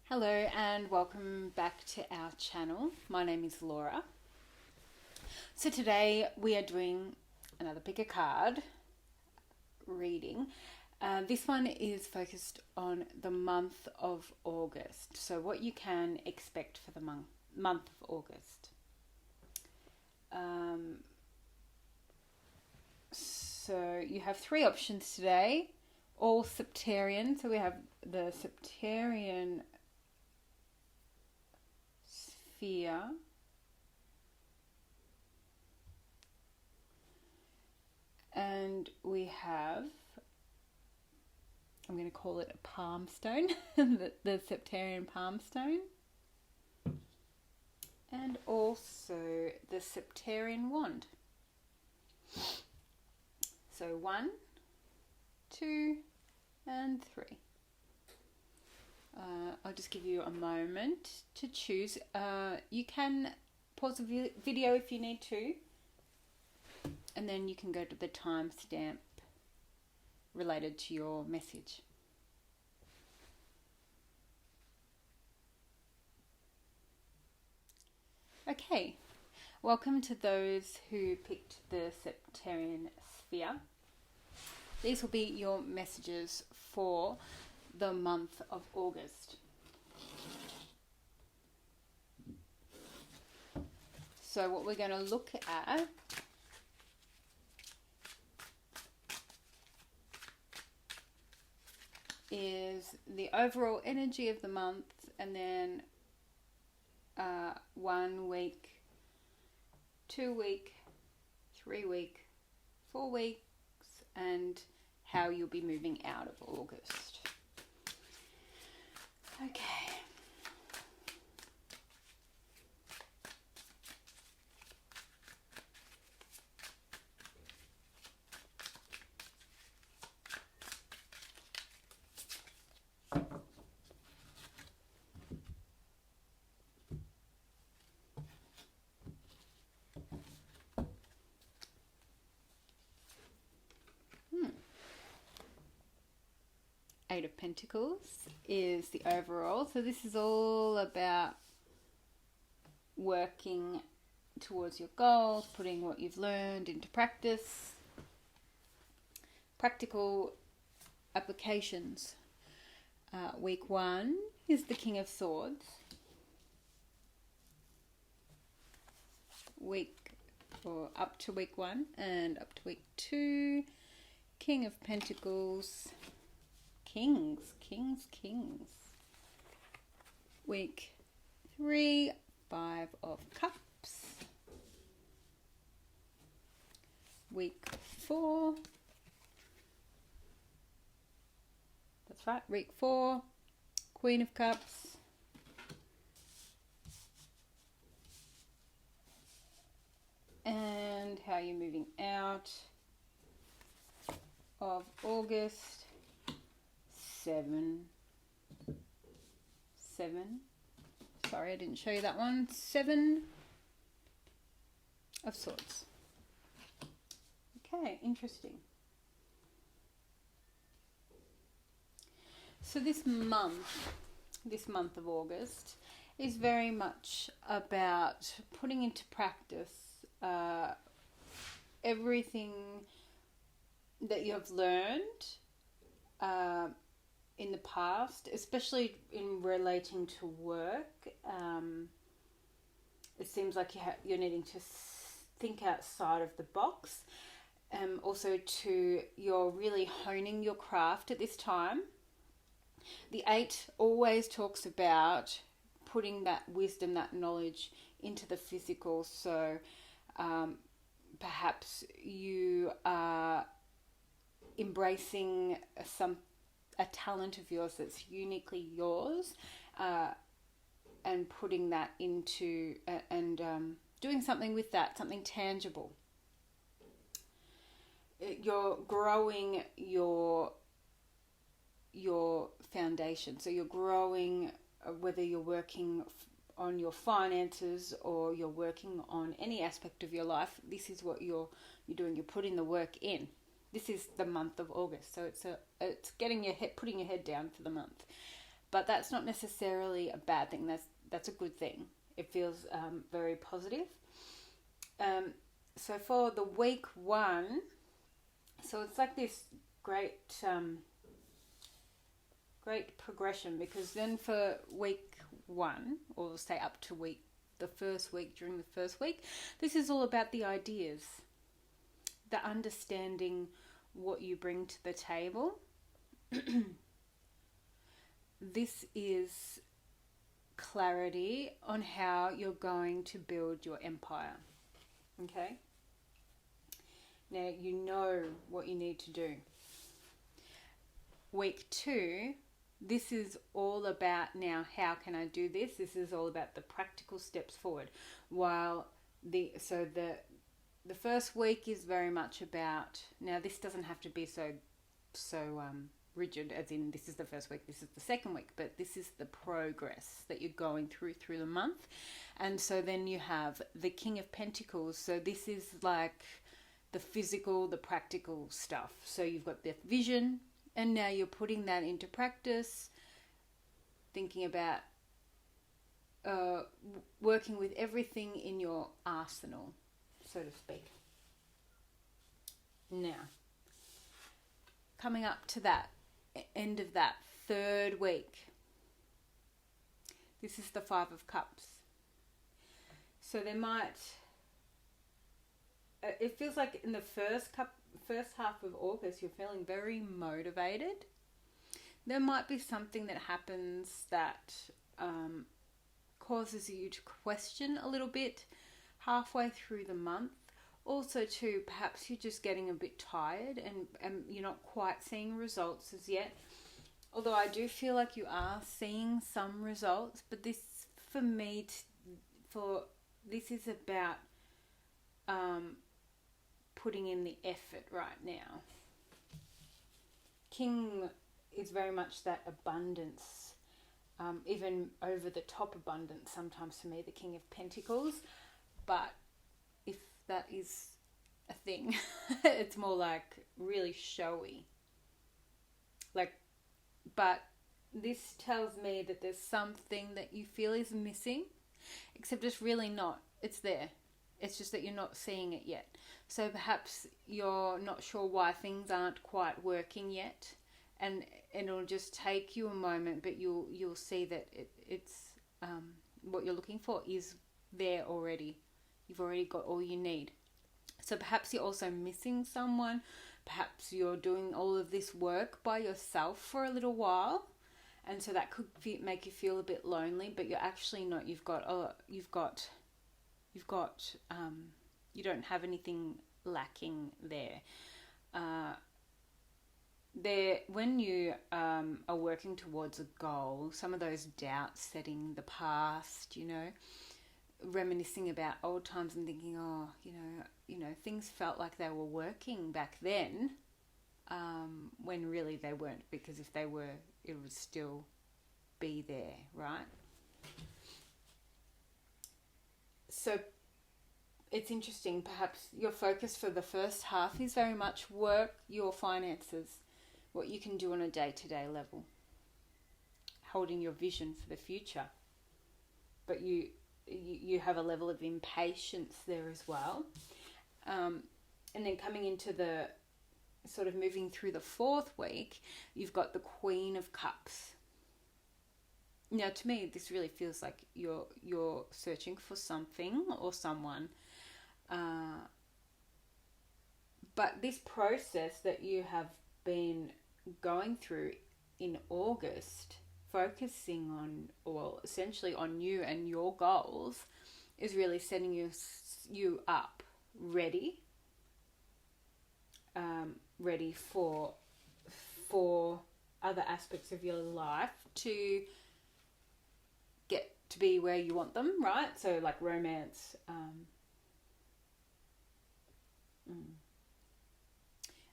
Hello and welcome back to our channel. My name is Laura. So today we are doing another pick a card reading. This one is focused on the month of August. So what you can expect for the month of August. So you have three options today, all Septarian. So we have the Septarian Sphere, and we have, I'm going to call it a palm stone, the Septarian palm stone, and also the Septarian Wand. So 1, 2, and 3. I'll just give you a moment to choose. You can pause the video if you need to, and then you can go to the timestamp related to your message. Okay, welcome to those who picked the Septarian Sphere. These will be your messages for the month of August. So what we're going to look at is the overall energy of the month, and then 1 week, 2 week, 3 week, 4 weeks, and how you'll be moving out of August. Okay. Eight of Pentacles is the overall. So this is all about working towards your goals, putting what you've learned into practice, practical applications. Week 1 is the King of Swords. Up to week 1 and up to week 2, King of Pentacles. Kings. Week 3, 5 of Cups. Week 4. That's right, week 4, Queen of Cups. And how you're moving out of August. 7. Sorry, I didn't show you that one. 7 of Swords. Okay, interesting. So this month of August is very much about putting into practice everything that you have learned in the past, especially in relating to work. It seems like you're needing to think outside of the box. Also you're really honing your craft at this time. The 8 always talks about putting that wisdom, that knowledge into the physical. So perhaps you are embracing a talent of yours that's uniquely yours, and putting that into and doing something with that, something tangible. You're growing your foundation. So you're growing, whether you're working on your finances or you're working on any aspect of your life. This is what you're doing. You're putting the work in. This is the month of August, so it's putting your head down for the month. but that's not necessarily a bad thing. That's a good thing. It feels very positive. So for the week 1, so it's like this great progression, because then for week 1, or say up to the first week, during the first week, this is all about the ideas, the understanding what you bring to the table. This is clarity on how you're going to build your empire. Okay? Now you know what you need to do. Week 2, this is all about, now how can I do this? This is all about the practical steps forward. While the first week is very much about, now this doesn't have to be so rigid, as in this is the first week, this is the second week, but this is the progress that you're going through the month. And so then you have the King of Pentacles. So this is like the physical, the practical stuff. So you've got the vision, and now you're putting that into practice, thinking about working with everything in your arsenal, so to speak. Now, coming up to that end of that third week, this is the 5 of Cups. So there might, it feels like in the first half of August, you're feeling very motivated. There might be something that happens that causes you to question a little bit halfway through the month. Also too, perhaps you're just getting a bit tired and you're not quite seeing results as yet. Although I do feel like you are seeing some results, but this, for me, this is about putting in the effort right now. King is very much that abundance, even over the top abundance sometimes for me, the King of Pentacles. But if that is a thing, it's more like really showy. But this tells me that there's something that you feel is missing, except it's really not. It's there. It's just that you're not seeing it yet. So perhaps you're not sure why things aren't quite working yet, and it'll just take you a moment, but you'll see that it's what you're looking for is there already. You've already got all you need. So perhaps you're also missing someone. Perhaps you're doing all of this work by yourself for a little while, and so that could make you feel a bit lonely. But you're actually not. You don't have anything lacking there. When you are working towards a goal, some of those doubts setting the past, reminiscing about old times and thinking, things felt like they were working back then, when really they weren't, because if they were, it would still be there, right? So it's interesting, perhaps your focus for the first half is very much work, your finances, what you can do on a day-to-day level, holding your vision for the future. But you have a level of impatience there as well. And then coming into the sort of moving through the 4th week, you've got the Queen of Cups. Now, to me, this really feels like you're searching for something or someone. But this process that you have been going through in August, focusing on, well, essentially on you and your goals, is really setting you up ready for other aspects of your life to get to be where you want them, right? So like romance,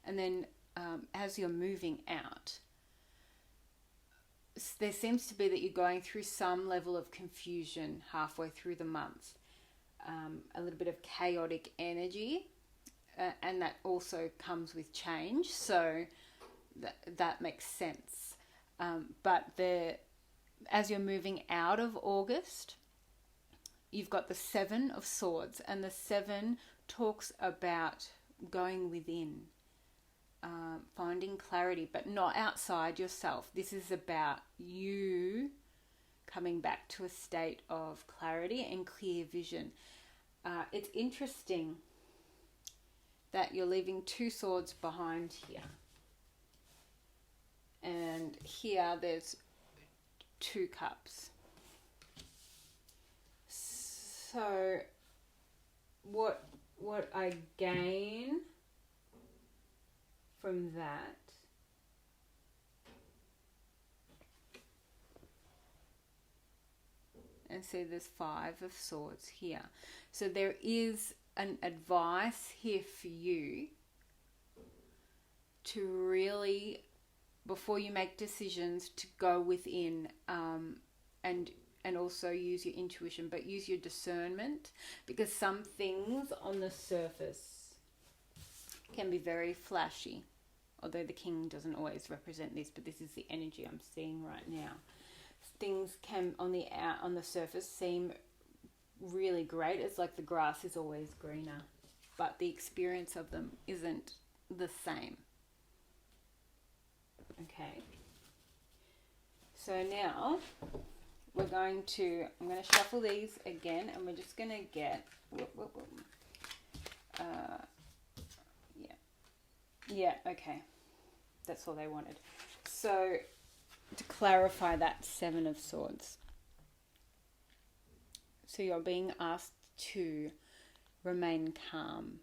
and then as you're moving out, there seems to be that you're going through some level of confusion halfway through the month, a little bit of chaotic energy, and that also comes with change, so that makes sense. But as you're moving out of August, you've got the Seven of Swords, and the Seven talks about going within, finding clarity, but not outside yourself. This is about you coming back to a state of clarity and clear vision. It's interesting that you're leaving 2 swords behind here. And here there's 2 cups. So what I gain from that and see there's 5 of Swords here. So there is an advice here for you to really, before you make decisions, to go within and also use your intuition, but use your discernment, because some things on the surface can be very flashy, although the king doesn't always represent this, but this is the energy I'm seeing right now. Things can on the surface seem really great. It's like the grass is always greener, but the experience of them isn't the same. Okay, so now I'm going to shuffle these again, and we're just going to get okay, that's all they wanted. So to clarify that 7 of Swords, so you're being asked to remain calm.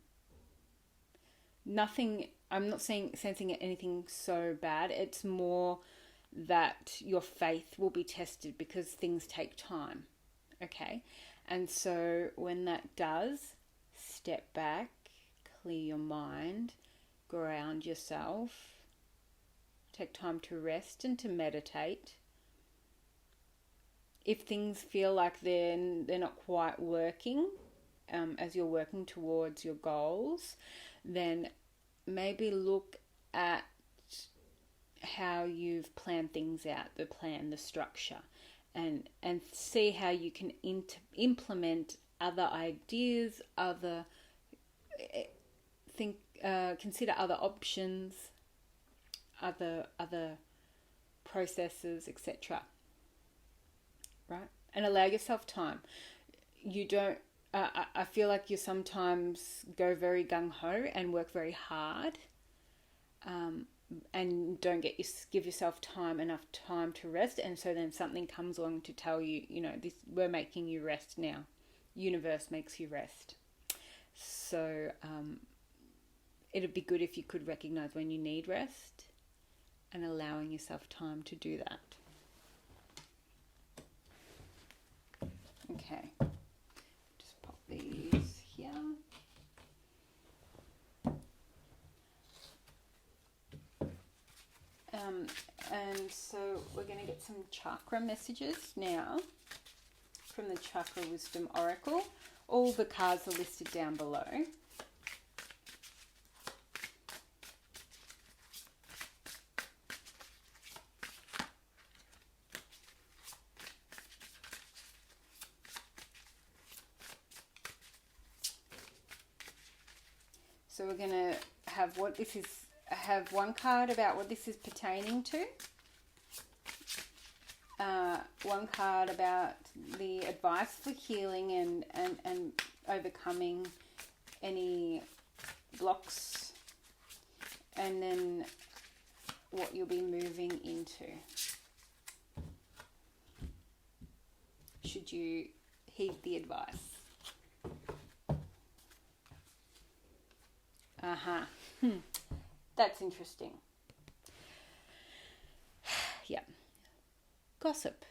I'm not sensing anything so bad. It's more that your faith will be tested because things take time. Okay? And so when that does, step back, clear your mind, ground yourself, take time to rest and to meditate. If things feel like they're not quite working, as you're working towards your goals, then maybe look at how you've planned things out, the structure, and see how you can implement other ideas, consider other options, other processes, etc. Right? And allow yourself time. You don't. I feel like you sometimes go very gung-ho and work very hard, and don't give yourself enough time to rest, and so then something comes along to tell you, we're making you rest now. Universe makes you rest. So it'd be good if you could recognize when you need rest and allowing yourself time to do that. Okay. These here. And so we're going to get some chakra messages now from the Chakra Wisdom Oracle. All the cards are listed down below. So we're going to have one card about what this is pertaining to. One card about the advice for healing and overcoming any blocks. And then what you'll be moving into, should you heed the advice. That's interesting. Yeah. Gossip.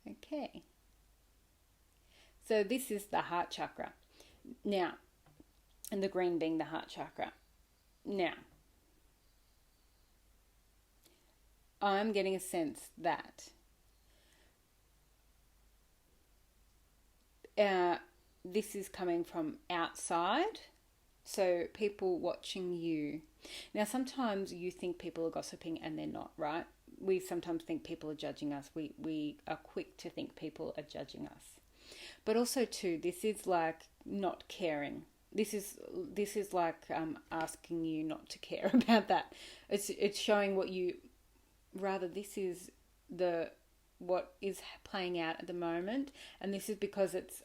Okay. So this is the heart chakra. Now, and the green being the heart chakra. Now, I'm getting a sense that this is coming from outside So people watching you. Now, sometimes you think people are gossiping and they're not, right? We sometimes think people are judging us. We are quick to think people are judging us. But also too, this is like not caring. This is like asking you not to care about that. It's showing what you rather. This is what is playing out at the moment, and this is because it's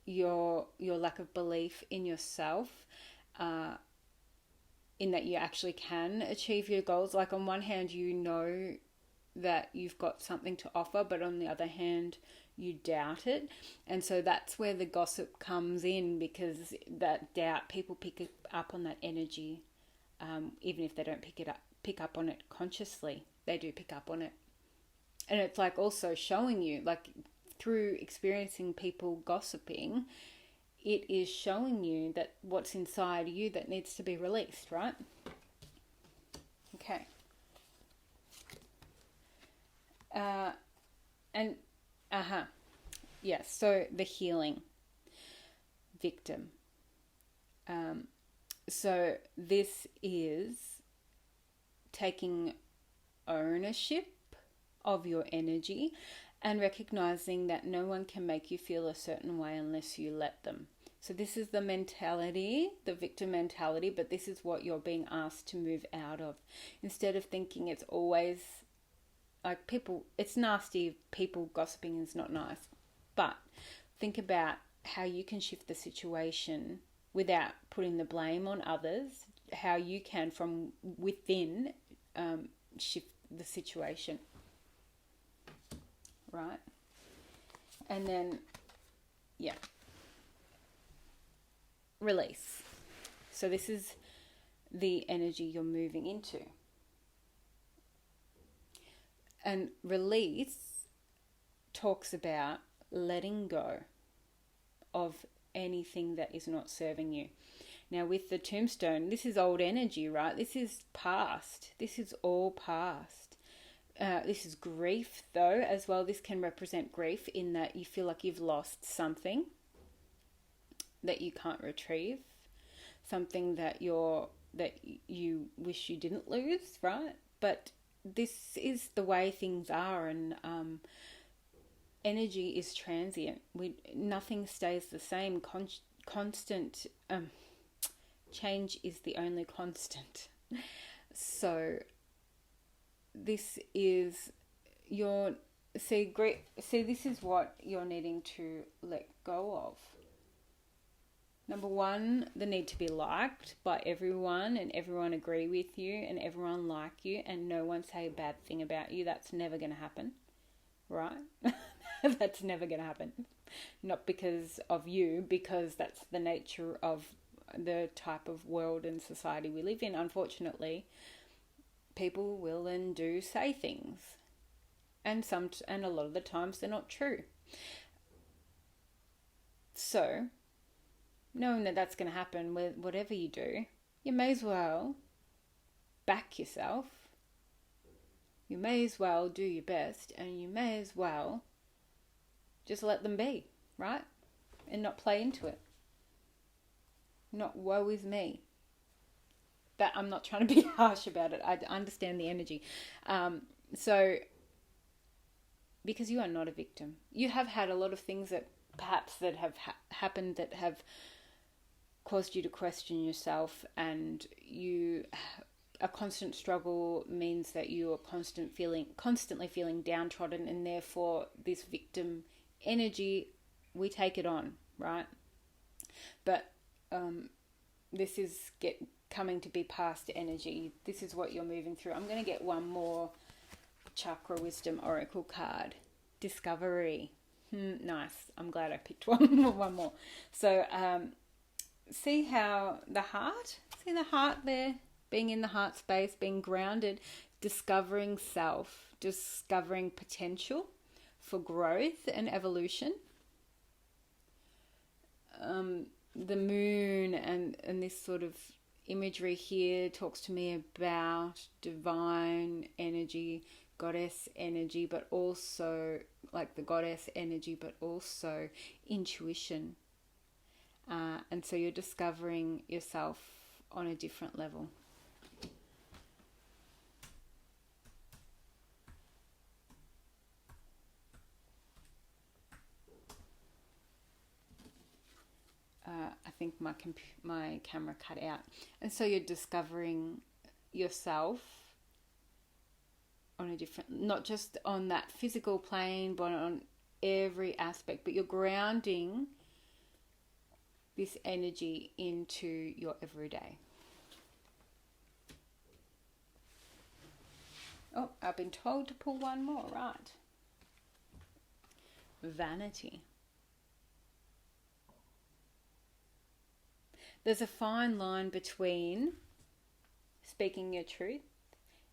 your lack of belief in yourself, in that you actually can achieve your goals. Like on one hand, you know that you've got something to offer, but on the other hand, you doubt it. And so that's where the gossip comes in, because that doubt, people pick up on that energy, even if they don't pick up on it consciously, they do pick up on it. And it's like also showing you, like through experiencing people gossiping, it is showing you that what's inside you that needs to be released, right? Okay. Yes, so the healing victim. So this is taking ownership of your energy and recognizing that no one can make you feel a certain way unless you let them. So this is the mentality, the victim mentality, but this is what you're being asked to move out of. Instead of thinking it's always like people, it's nasty, people gossiping is not nice. But think about how you can shift the situation without putting the blame on others, how you can from within shift the situation. Right? And then, yeah. Release. So this is the energy you're moving into. And release talks about letting go of anything that is not serving you. Now with the tombstone, this is old energy, right? This is past. This is all past. This is grief though as well. This can represent grief in that you feel like you've lost something that you can't retrieve, something that you wish you didn't lose, right? But this is the way things are, and energy is transient. Nothing stays the same. Constant change is the only constant. So this is this is what you're needing to let go of. Number one, the need to be liked by everyone, and everyone agree with you, and everyone like you, and no one say a bad thing about you. That's never going to happen, right? That's never going to happen. Not because of you, because that's the nature of the type of world and society we live in. Unfortunately, people will and do say things, and a lot of the times they're not true. So knowing that that's going to happen with whatever you do, you may as well back yourself. You may as well do your best, and you may as well just let them be, right? And not play into it. Not woe is me. That I'm not trying to be harsh about it. I understand the energy. So, because you are not a victim. You have had a lot of things that perhaps that have happened that have caused you to question yourself, and a constant struggle means that you are constantly feeling downtrodden, and therefore this victim energy, we take it on, right? But this is coming to be past energy. This is what you're moving through. I'm going to get one more Chakra Wisdom Oracle card. Discovery. Nice. I'm glad I picked one more. So see how the heart there, being in the heart space, being grounded, discovering self, discovering potential for growth and evolution. The moon and this sort of imagery here talks to me about divine energy, goddess energy, but also like the goddess energy, but also intuition. And so you're discovering yourself on a different level. I think my camera cut out. And so you're discovering yourself on a different, not just on that physical plane, but on every aspect. But you're grounding this energy into your everyday. Oh, I've been told to pull one more, right? Vanity. There's a fine line between speaking your truth,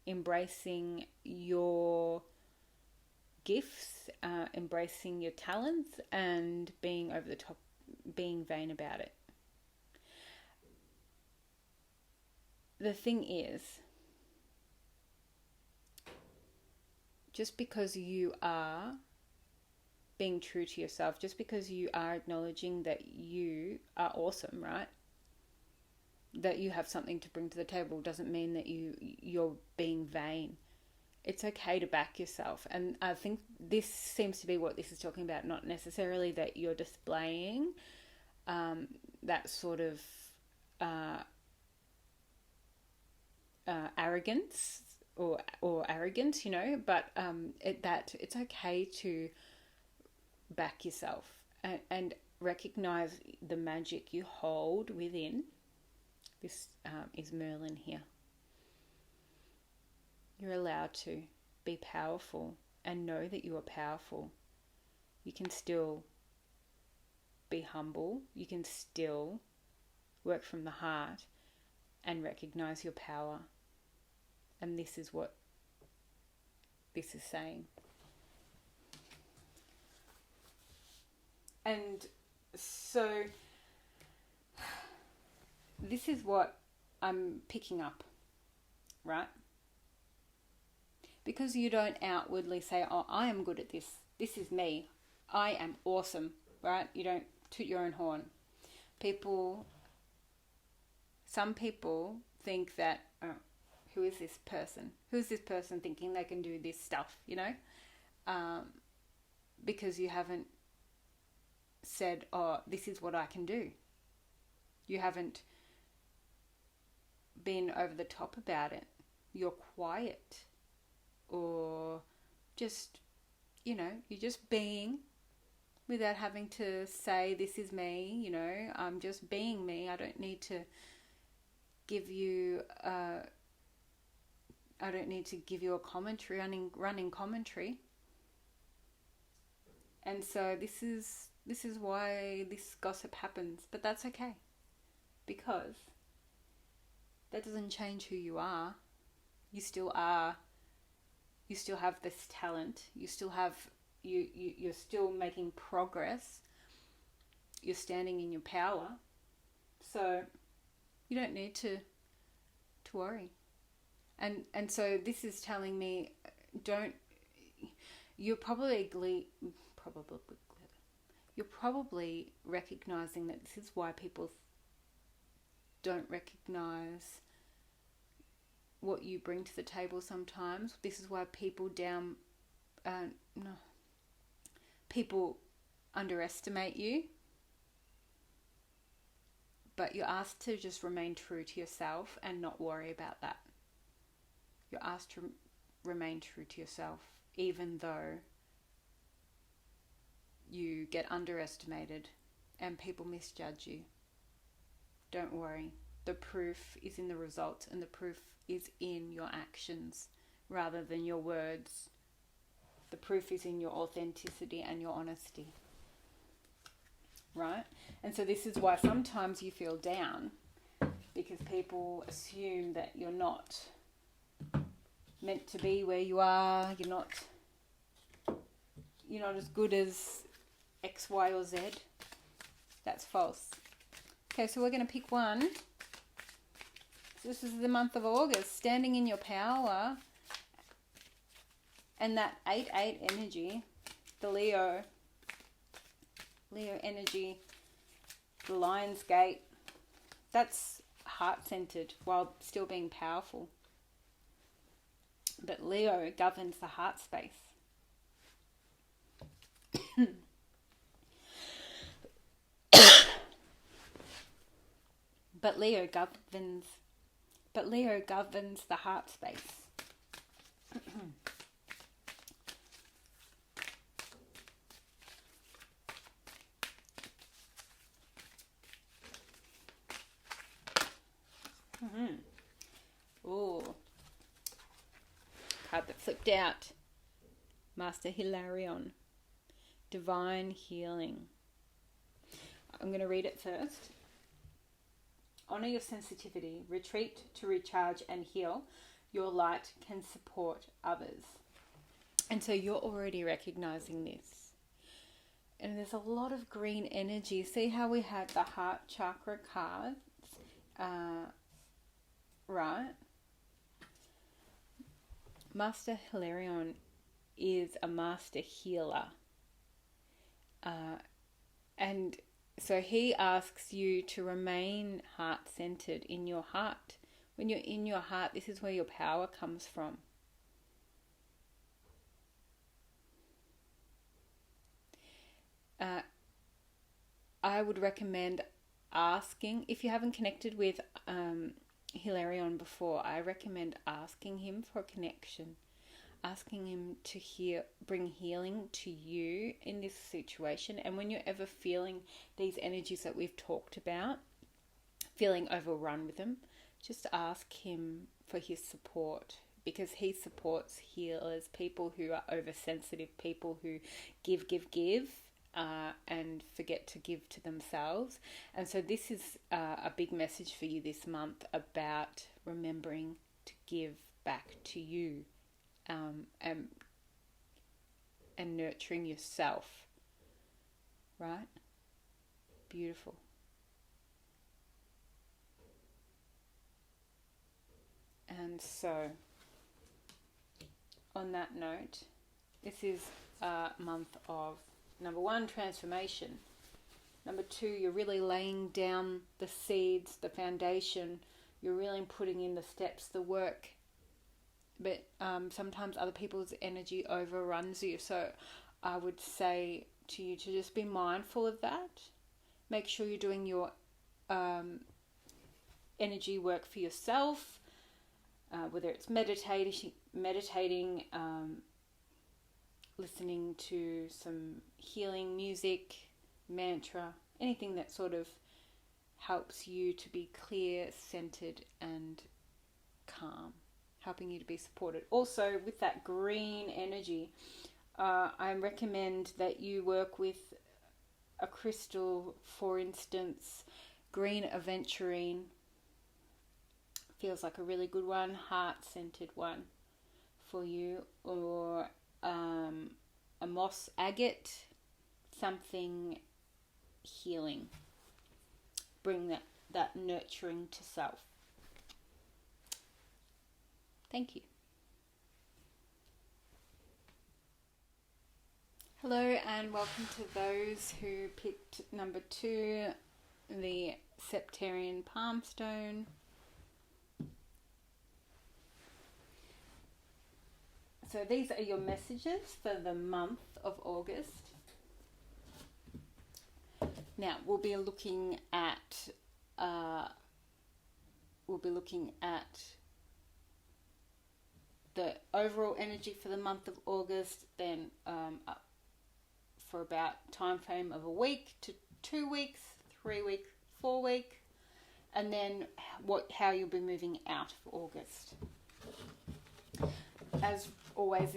embracing your gifts, embracing your talents, and being over the top, being vain about it. The thing is, just because you are being true to yourself, just because you are acknowledging that you are awesome, right? That you have something to bring to the table doesn't mean that you're being vain. It's okay to back yourself. And I think this seems to be what this is talking about, not necessarily that you're displaying that sort of arrogance or arrogance, you know, but that it's okay to back yourself and recognize the magic you hold within. This is Merlin here. You're allowed to be powerful and know that you are powerful. You can still be humble. You can still work from the heart and recognize your power. And this is what this is saying. And so this is what I'm picking up, right? Because you don't outwardly say, oh, I am good at this. This is me. I am awesome, right? You don't toot your own horn. Some people think that, oh, who is this person? Who's this person thinking they can do this stuff, you know? Because you haven't said, oh, this is what I can do. You haven't been over the top about it. You're quiet, or just, you know, you're just being without having to say, this is me, you know, I'm just being me. I don't need to give you a commentary, running commentary. And so this is why this gossip happens, but that's okay, because that doesn't change who you are. You still are. You still have this talent. You still have, you're still making progress. You're standing in your power. So you don't need to worry. And so this is telling me, you're probably recognizing that this is why people don't recognize what you bring to the table sometimes. This is why people underestimate you. But you're asked to just remain true to yourself and not worry about that. You're asked to remain true to yourself, even though you get underestimated and people misjudge you. Don't worry. The proof is in the results, and the proof is in your actions rather than your words. The proof is in your authenticity and your honesty. Right? And so this is why sometimes you feel down, because people assume that you're not meant to be where you are. You're not as good as X, Y, or Z. That's false. Okay, so we're going to pick one. So this is the month of August, standing in your power. And that 8-8 energy, the Leo energy, The Lion's Gate, that's heart-centered while still being powerful. But Leo governs the heart space. But Leo governs the heart space. Ooh. Card that flipped out. Master Hilarion. Divine Healing. I'm going to read it first. Honor your sensitivity. Retreat to recharge and heal. Your light can support others. And so you're already recognizing this. And there's a lot of green energy. See how we had the heart chakra cards? Right? Master Hilarion is a master healer. And so he asks you to remain heart-centered in your heart. When you're in your heart, this is where your power comes from. I would recommend asking, if you haven't connected with Hilarion before, I recommend asking him for a connection. Asking him to bring healing to you in this situation. And when you're ever feeling these energies that we've talked about, feeling overrun with them, just ask him for his support, because he supports healers, people who are oversensitive, people who give, and forget to give to themselves. And so this is a big message for you this month about remembering to give back to you. And nurturing yourself, right? Beautiful. And so, on that note, this is a month of, number 1, transformation. Number 2, you're really laying down the seeds, the foundation. You're really putting in the steps, the work. But sometimes other people's energy overruns you. So I would say to you to just be mindful of that. Make sure you're doing your energy work for yourself, whether it's meditating, listening to some healing music, mantra, anything that sort of helps you to be clear, centered, and calm. Helping you to be supported. Also, with that green energy, I recommend that you work with a crystal, for instance, green aventurine. Feels like a really good one, heart-centered one for you. Or a moss agate, something healing. Bring that nurturing to self. Thank you. Hello and welcome to those who picked number 2, the Septarian Palm Stone. So these are your messages for the month of August. Now we'll be looking at the overall energy for the month of August, then for about time frame of a week to 2 weeks, 3 weeks, 4 weeks, and then how you'll be moving out of August. As always,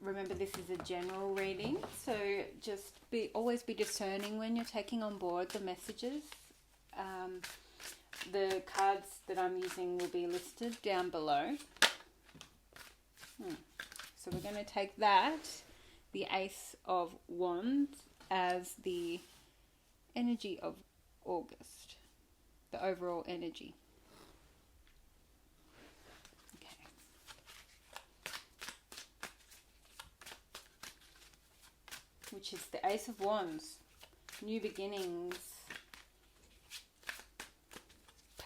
remember this is a general reading, so just always be discerning when you're taking on board the messages. The cards that I'm using will be listed down below. So we're going to take that, the Ace of Wands, as the energy of August, the overall energy. Okay. Which is the Ace of Wands, new beginnings,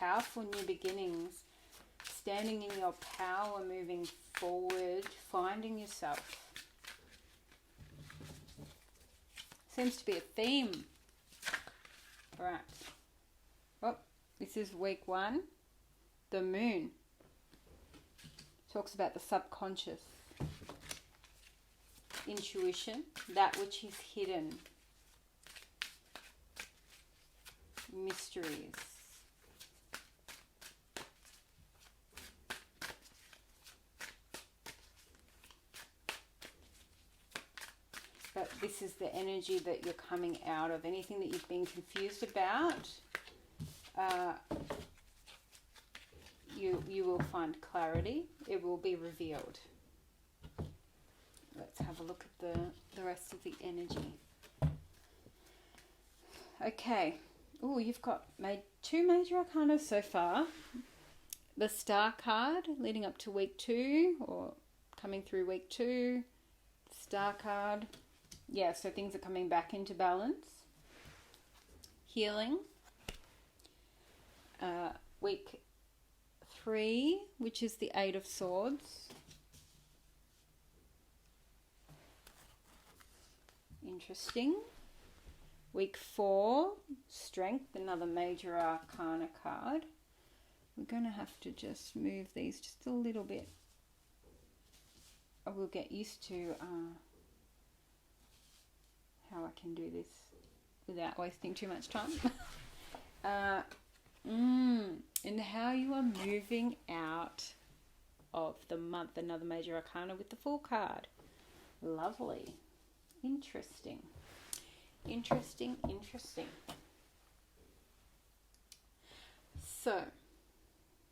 powerful new beginnings, standing in your power, moving forward, finding yourself. Seems to be a theme. All right. Well, this is week 1. The moon talks about the subconscious, intuition, that which is hidden, mysteries. But this is the energy that you're coming out of. Anything that you've been confused about, you will find clarity. It will be revealed. Let's have a look at the rest of the energy. Okay. Oh, you've got 2 major arcana so far. The Star card leading up to week 2 or coming through week 2. Star card. Yeah, so things are coming back into balance. Healing. Week 3, which is the 8 of Swords. Interesting. Week 4, Strength, another major arcana card. We're going to have to just move these just a little bit. I will get used to how I can do this without wasting too much time. And how you are moving out of the month. Another major arcana with the Fool card. Lovely. Interesting. Interesting. So,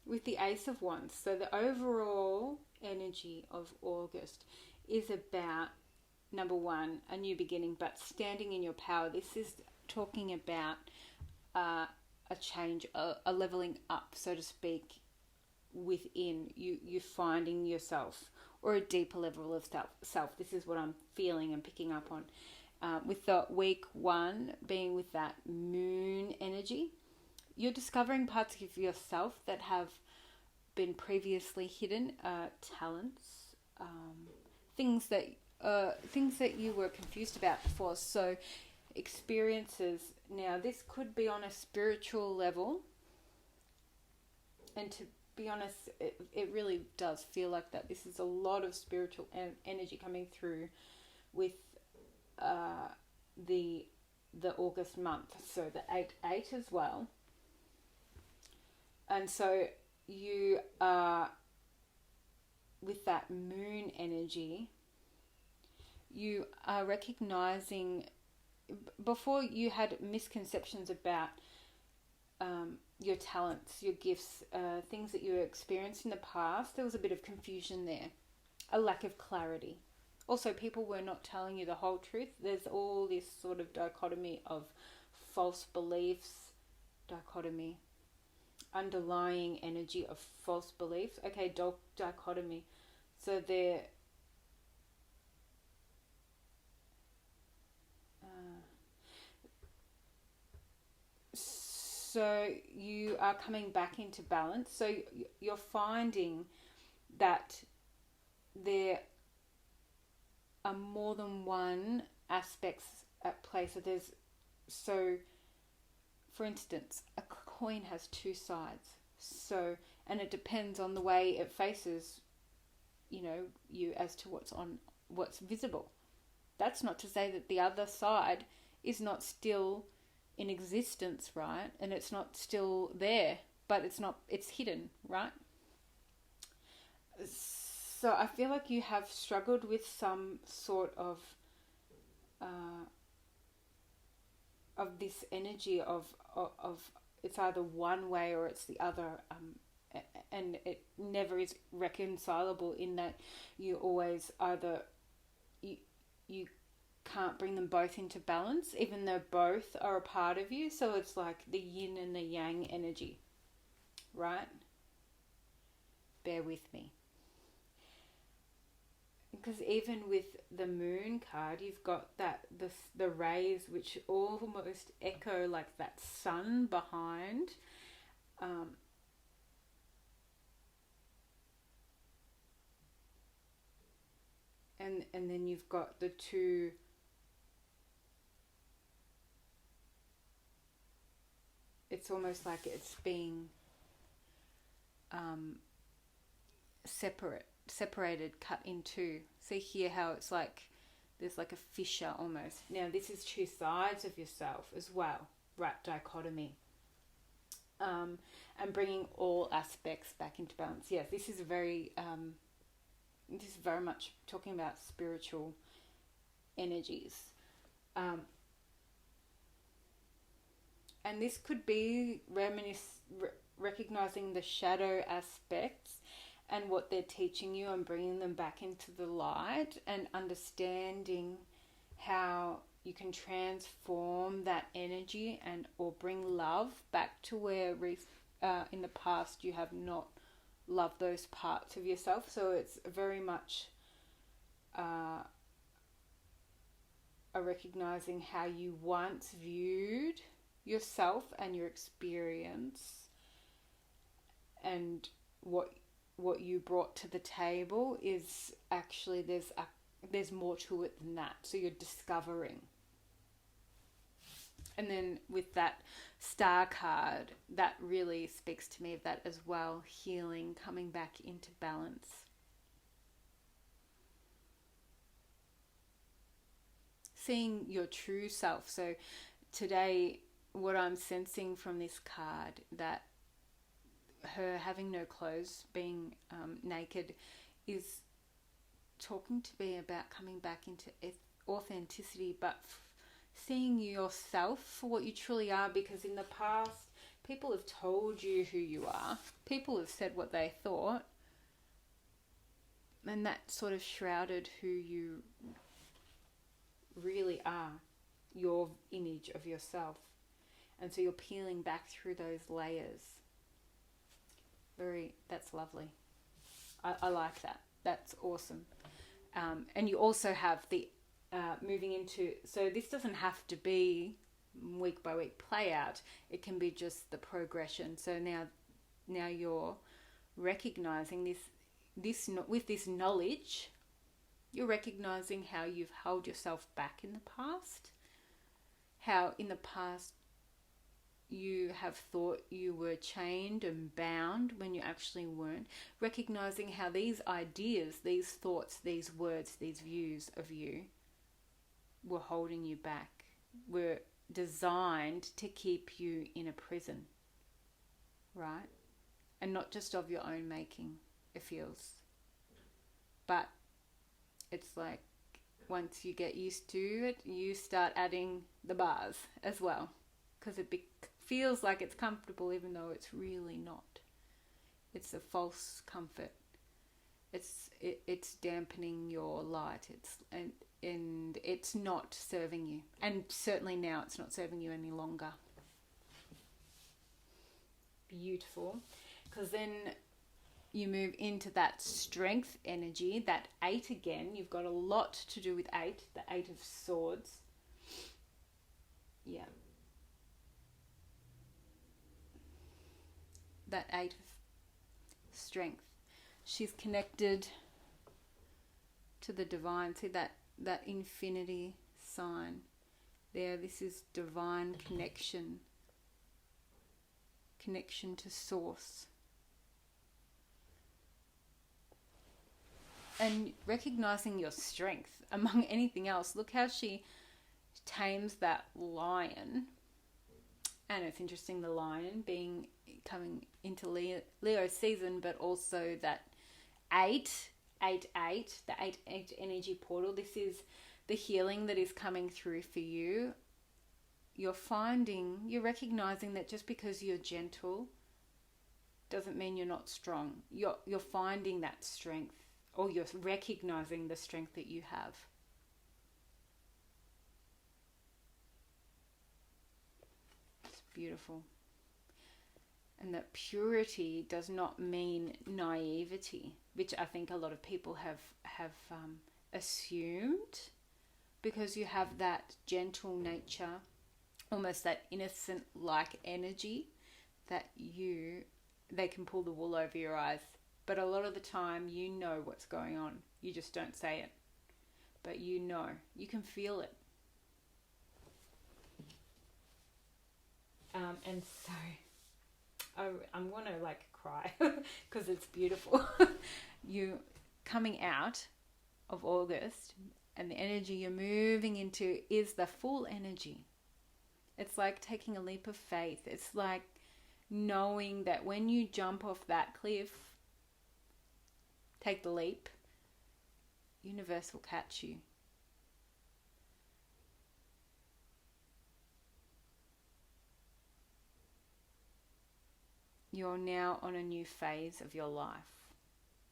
with the Ace of Wands, so the overall energy of August is about, number 1, a new beginning, but standing in your power. This is talking about a change, a leveling up, so to speak, within you finding yourself, or a deeper level of self. This is what I'm feeling and picking up on. With the week 1 being with that moon energy, you're discovering parts of yourself that have been previously hidden, talents, things that you were confused about before. So experiences. Now, this could be on a spiritual level, and to be honest, it really does feel like that. This is a lot of spiritual energy coming through with the August month. So the 8 as well. And so you are with that moon energy, you are recognizing. Before, you had misconceptions about your talents, your gifts, things that you experienced in the past. There was a bit of confusion there, a lack of clarity. Also, people were not telling you the whole truth. There's all this sort of dichotomy of false beliefs, underlying energy of false beliefs. Okay, dichotomy. So they're so you are coming back into balance. So you're finding that there are more than one aspects at play. So for instance, a coin has 2 sides. So, and it depends on the way it faces, you as to what's visible. That's not to say that the other side is not still in existence, right? And it's not still there, but it's hidden, right? So I feel like you have struggled with some sort of this energy of it's either one way or it's the other, and it never is reconcilable, in that you always either you can't bring them both into balance, even though both are a part of you. So it's like the yin and the yang energy, right? Bear with me. Because even with the moon card, you've got the rays which almost echo like that sun behind. and then you've got the two. It's almost like it's being separated, cut in two. See here how it's like there's like a fissure almost. Now this is two sides of yourself as well, right? Dichotomy. And bringing all aspects back into balance. Yes, this is very much talking about spiritual energies. And this could be recognizing the shadow aspects and what they're teaching you and bringing them back into the light, and understanding how you can transform that energy and or bring love back to where in the past you have not loved those parts of yourself. So it's very much a recognizing how you once viewed yourself and your experience, and what you brought to the table is actually there's more to it than that. So you're discovering. And then with that star card, that really speaks to me of that as well. Healing, coming back into balance. Seeing your true self. So today, what I'm sensing from this card, that her having no clothes, being naked, is talking to me about coming back into authenticity, but seeing yourself for what you truly are. Because in the past, people have told you who you are. People have said what they thought. And that sort of shrouded who you really are, your image of yourself. And so you're peeling back through those layers. That's lovely. I like that. That's awesome. And you also have the moving into, so this doesn't have to be week by week play out. It can be just the progression. So now you're recognizing this with this knowledge, you're recognizing how you've held yourself back in the past, how in the past you have thought you were chained and bound when you actually weren't. Recognizing how these ideas, these thoughts, these words, these views of you were holding you back, were designed to keep you in a prison, right? And not just of your own making, it feels. But it's like once you get used to it, you start adding the bars as well, because it feels like it's comfortable even though it's really not. It's a false comfort. It's dampening your light. And it's not serving you. And certainly now it's not serving you any longer. Beautiful. Because then you move into that strength energy, that 8 again. You've got a lot to do with 8, the 8 of Swords. Yeah. That 8 of strength. She's connected to the divine. See that infinity sign there. This is divine connection to source. And recognizing your strength among anything else. Look how she tames that lion. And it's interesting, the lion coming into Leo season, but also that 8, the 8 energy portal. This is the healing that is coming through for you. You're recognizing that just because you're gentle doesn't mean you're not strong. You're finding that strength, or you're recognizing the strength that you have. It's beautiful. And that purity does not mean naivety, which I think a lot of people have assumed, because you have that gentle nature, almost that innocent-like energy that they can pull the wool over your eyes. But a lot of the time you know what's going on. You just don't say it. But you know. You can feel it. And so I'm going to cry because it's beautiful. You coming out of August and the energy you're moving into is the full energy. It's like taking a leap of faith. It's like knowing that when you jump off that cliff, take the leap, universe will catch you. You're now on a new phase of your life,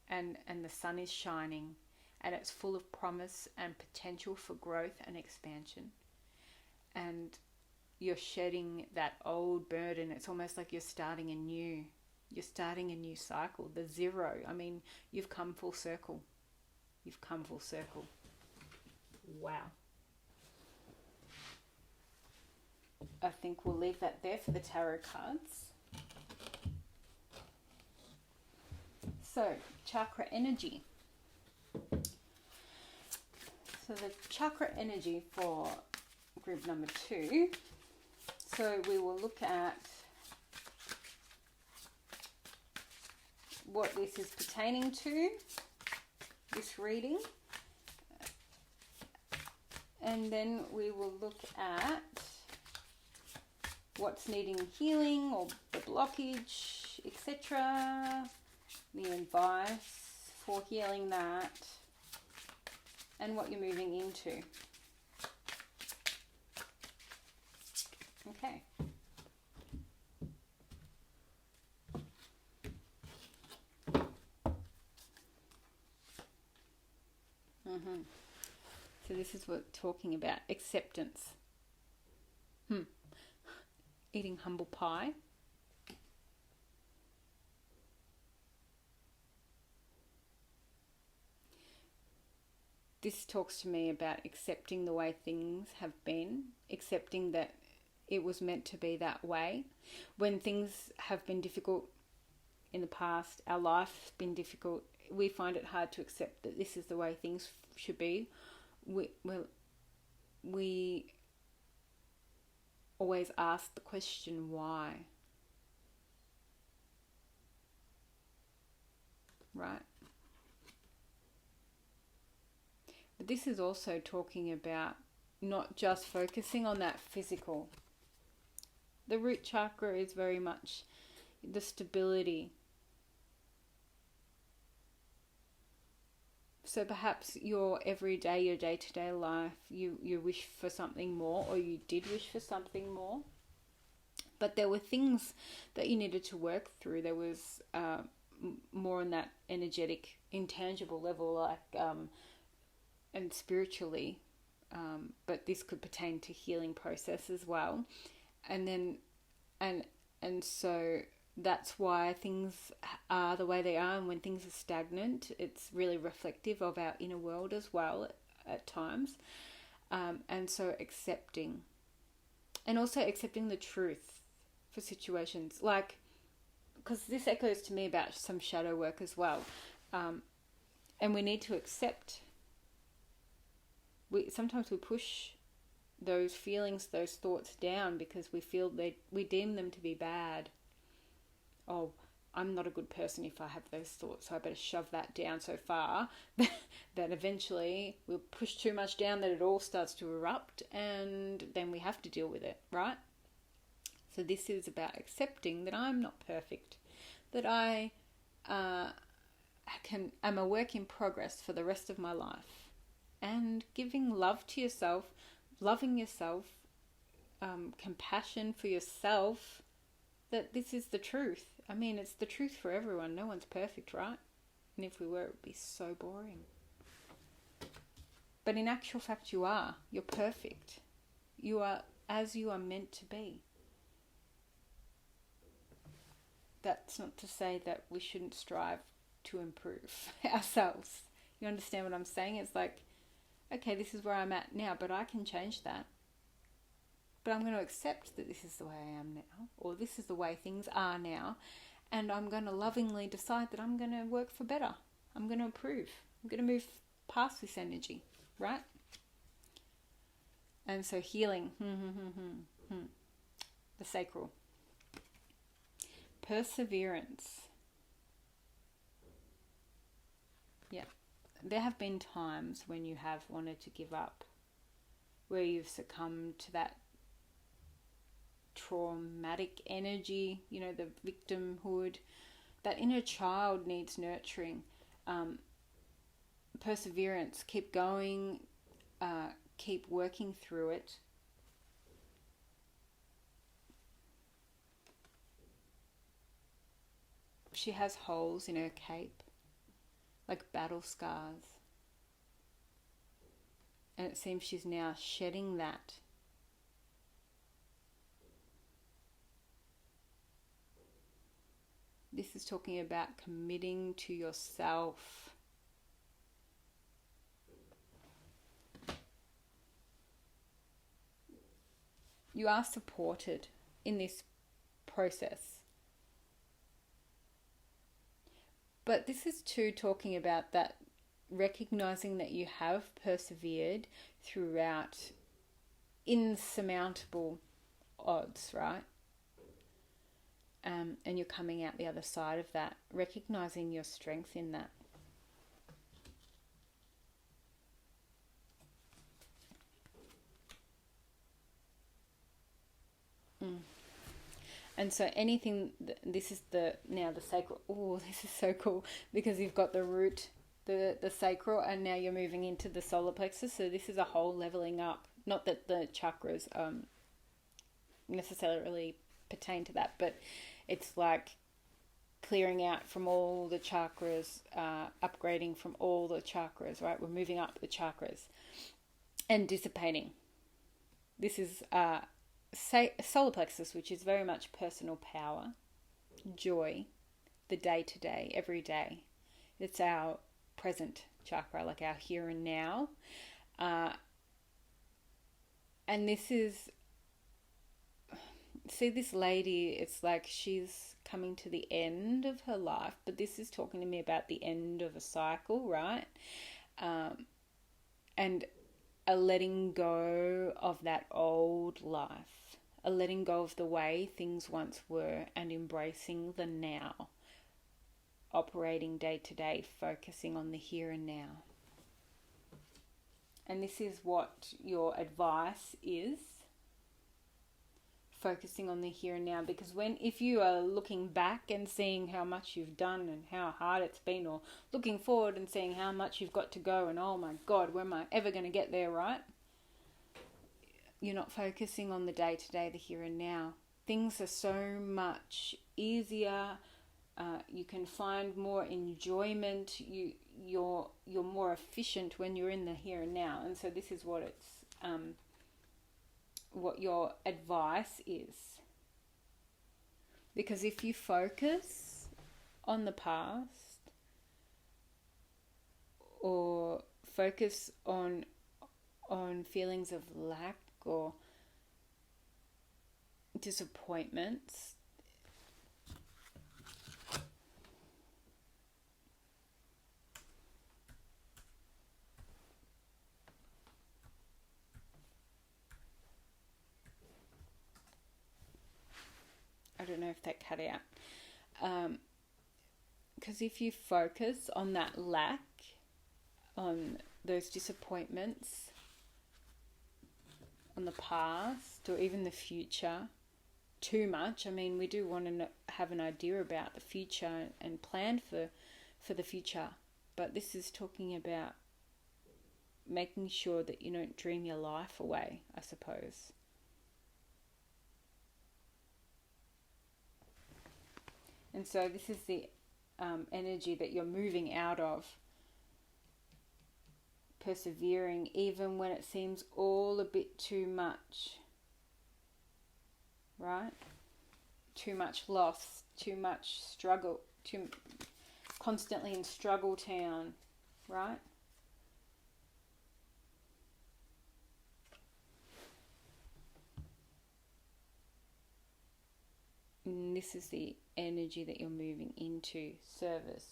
and the sun is shining, and it's full of promise and potential for growth and expansion. And you're shedding that old burden. It's almost like you're starting a new cycle, the zero. I mean, you've come full circle. Wow. I think we'll leave that there for the tarot cards. So, chakra energy. So the chakra energy for group number 2. So we will look at what this is pertaining to, this reading. And then we will look at what's needing healing or the blockage, etc. The advice for healing that, and what you're moving into. Okay. So this is what we're talking about. Acceptance. Eating humble pie. This talks to me about accepting the way things have been, accepting that it was meant to be that way. When things have been difficult in the past, our life's been difficult, we find it hard to accept that this is the way things should be. We always ask the question, why? Right? But this is also talking about not just focusing on that physical. The root chakra is very much the stability. So perhaps your everyday, your day-to-day life, you wish for something more, or you did wish for something more. But there were things that you needed to work through. There was more on that energetic, intangible level, and spiritually. But this could pertain to healing process as well. And then, and so that's why things are the way they are, and when things are stagnant, it's really reflective of our inner world as well at times. And so accepting, and also accepting the truth for situations, because this echoes to me about some shadow work as well. And we need to accept. Sometimes we push those feelings, those thoughts down because we deem them to be bad. Oh, I'm not a good person if I have those thoughts, so I better shove that down so far that eventually we'll push too much down that it all starts to erupt, and then we have to deal with it, right? So this is about accepting that I'm not perfect, that I am a work in progress for the rest of my life, and giving love to yourself, loving yourself, compassion for yourself, that this is the truth. I mean, it's the truth for everyone. No one's perfect, right? And if we were, it would be so boring. But in actual fact, you are. You're perfect. You are as you are meant to be. That's not to say that we shouldn't strive to improve ourselves. You understand what I'm saying? It's like, okay, this is where I'm at now, but I can change that. but I'm going to accept that this is the way I am now, or this is the way things are now, and I'm going to lovingly decide that I'm going to work for better. I'm going to improve. I'm going to move past this energy, right? And so healing, the sacral. Perseverance. Yeah. There have been times when you have wanted to give up, where you've succumbed to that traumatic energy, you know, the victimhood. That inner child needs nurturing. Perseverance, keep going, keep working through it. She has holes in her cape, like battle scars. And it seems she's now shedding that. This is talking about committing to yourself. You are supported in this process. But this is too talking about that, recognizing that you have persevered throughout insurmountable odds, right? And you're coming out the other side of that, recognizing your strength in that. And so anything, this is now the sacral. Oh, this is so cool, because you've got the root, the sacral, and now you're moving into the solar plexus. So this is a whole leveling up. Not that the chakras necessarily pertain to that, but it's like clearing out from all the chakras, upgrading from all the chakras, right? We're moving up the chakras and dissipating. This is solar plexus, which is very much personal power, joy, the day-to-day, every day. It's our present chakra, like our here and now. And this is, see this lady, it's like she's coming to the end of her life, but this is talking to me about the end of a cycle, right? And a letting go of that old life, a letting go of the way things once were, and embracing the now, operating day to day, focusing on the here and now. And this is what your advice is, focusing on the here and now, because if you are looking back and seeing how much you've done and how hard it's been, or looking forward and seeing how much you've got to go and oh my God, when am I ever going to get there, right? You're not focusing on the day-to-day, the here and now. Things are so much easier. You can find more enjoyment. You're more efficient when you're in the here and now. And so this is what what your advice is. Because if you focus on the past, or focus on feelings of lack or disappointments, I don't know if that cut out. Because if you focus on that lack, on those disappointments, on the past or even the future too much, I mean, we do want to have an idea about the future and plan for the future, but this is talking about making sure that you don't dream your life away, I suppose. And so this is the energy that you're moving out of, persevering even when it seems all a bit too much, right? Too much loss, too much struggle, constantly in struggle town, right? And this is the energy that you're moving into, service.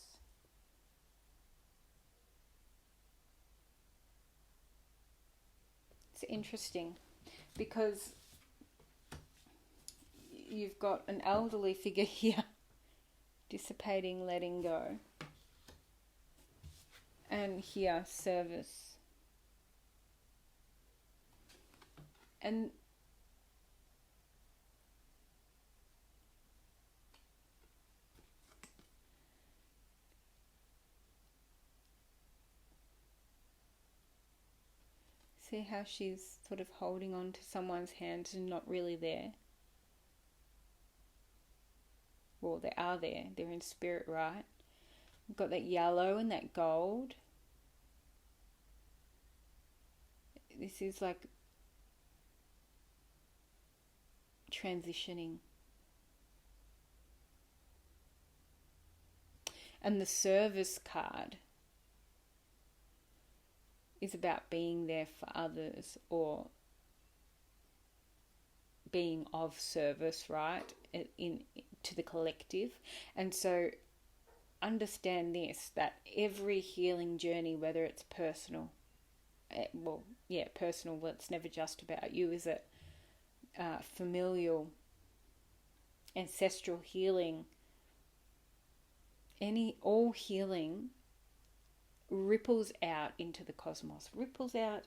It's interesting because you've got an elderly figure here, dissipating, letting go. And here, service. And see how she's sort of holding on to someone's hand and not really there. Well, they are there. They're in spirit, right? You've got that yellow and that gold. This is like transitioning. And the service card is about being there for others or being of service, right? To the collective. And so understand this, that every healing journey, whether it's personal, personal, well, it's never just about you, is it? Familial, ancestral healing, all healing ripples out into the cosmos, ripples out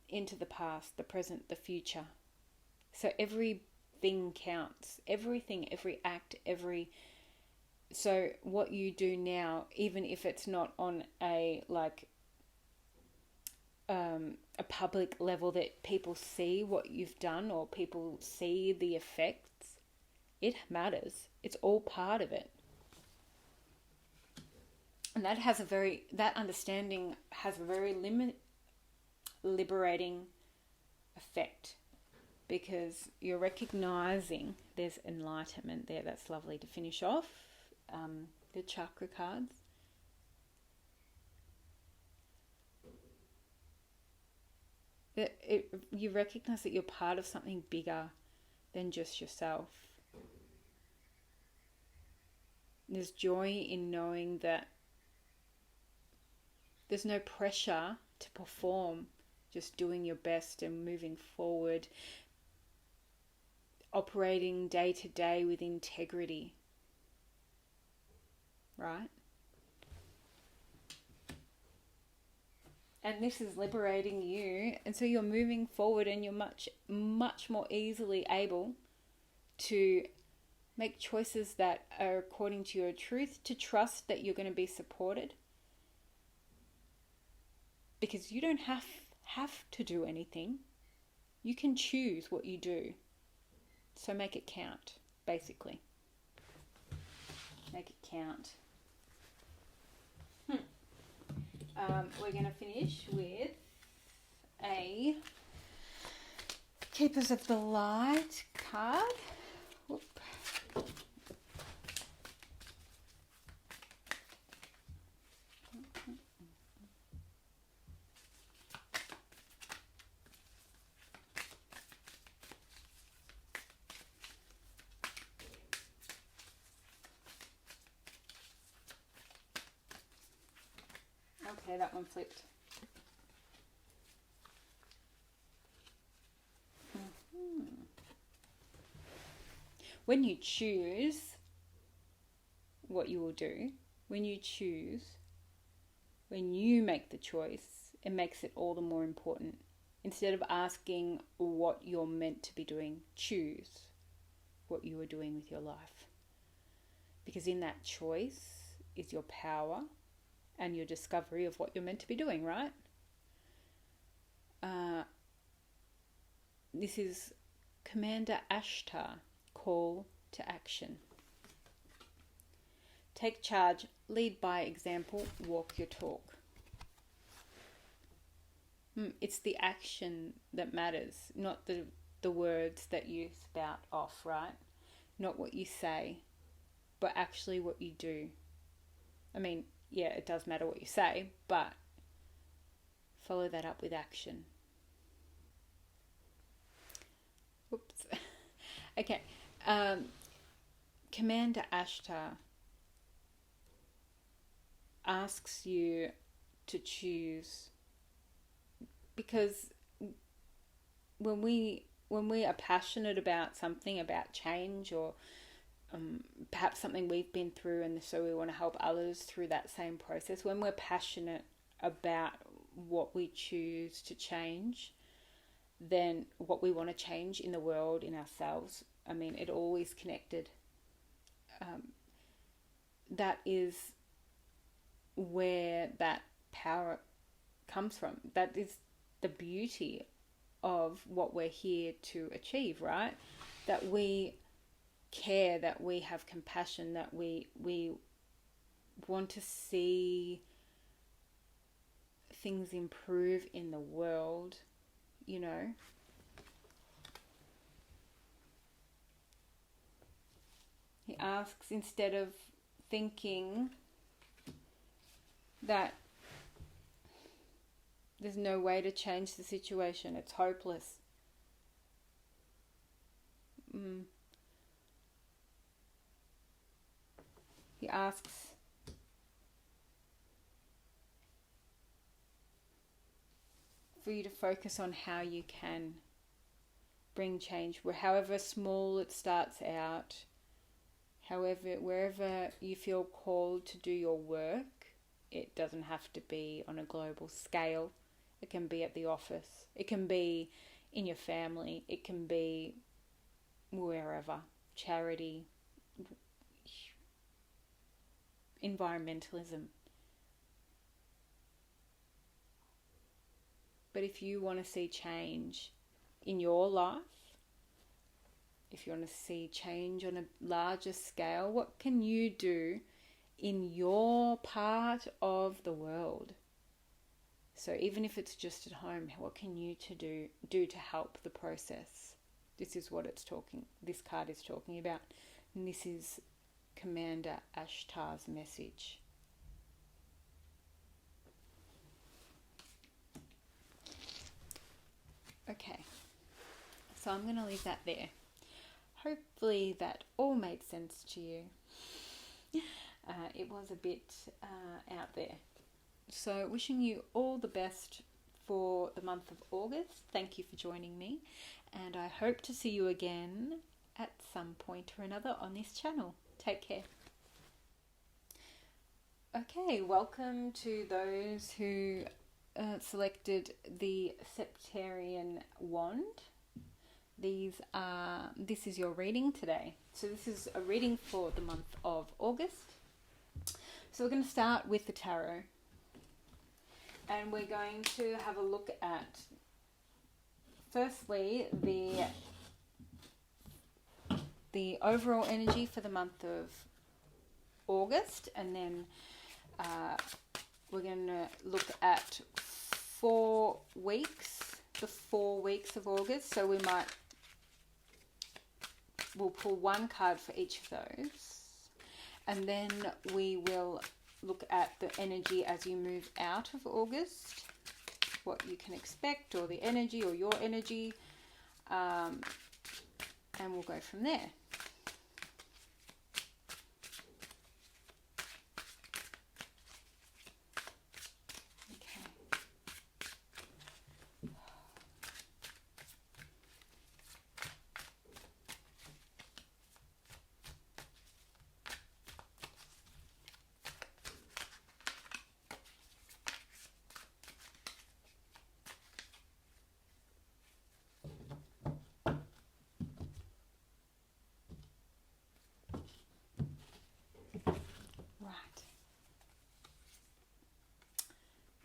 into the past, the present, the future. So everything counts, everything, every act, so what you do now, even if it's not on a public level that people see what you've done or people see the effects, it matters. It's all part of it. And that understanding has a very liberating effect, because you're recognizing there's enlightenment there. That's lovely to finish off the chakra cards. You recognize that you're part of something bigger than just yourself. There's joy in knowing that there's no pressure to perform, just doing your best and moving forward, operating day to day with integrity, right? And this is liberating you, and so you're moving forward and you're much, much more easily able to make choices that are according to your truth, to trust that you're going to be supported. Because you don't have to do anything. You can choose what you do. So make it count, basically. Make it count. We're going to finish with a Keepers of the Light card. Whoop. Okay, that one flipped. When you choose what you will do, when you make the choice, it makes it all the more important. Instead of asking what you're meant to be doing, choose what you are doing with your life. Because in that choice is your power and your discovery of what you're meant to be doing, right? This is Commander Ashtar, Call to Action. Take charge, lead by example, walk your talk. It's the action that matters, not the words that you spout off, right? Not what you say, but actually what you do. I mean, yeah, it does matter what you say, but follow that up with action. Oops. Okay. Commander Ashtar asks you to choose, because when we are passionate about something, about change, or perhaps something we've been through, and so we want to help others through that same process, when we're passionate about what we choose to change, then what we want to change in the world, in ourselves, I mean, it all is connected. That is where that power comes from. That is the beauty of what we're here to achieve, right? That we care, that we have compassion, that we want to see things improve in the world, you know. He asks, instead of thinking that there's no way to change the situation, it's hopeless. He asks for you to focus on how you can bring change, however small it starts out, however, wherever you feel called to do your work. It doesn't have to be on a global scale. It can be at the office. It can be in your family. It can be wherever. Charity, environmentalism. But if you want to see change in your life, if you want to see change on a larger scale, what can you do in your part of the world? So even if it's just at home, what can you do to help the process? This is what this card is talking about. And this is Commander Ashtar's message. Okay, so I'm going to leave that there. Hopefully that all made sense to you. It was a bit out there. So wishing you all the best for the month of August. Thank you for joining me, and I hope to see you again at some point or another on this channel. Take care. Okay, welcome to those who selected the Septarian Wand. This is your reading today. So this is a reading for the month of August. So we're going to start with the tarot. And we're going to have a look at, firstly, the overall energy for the month of August. And then we're going to look at 4 weeks, the 4 weeks of August. So we'll pull one card for each of those. And then we will look at the energy as you move out of August, what you can expect, or the energy, or your energy, and we'll go from there.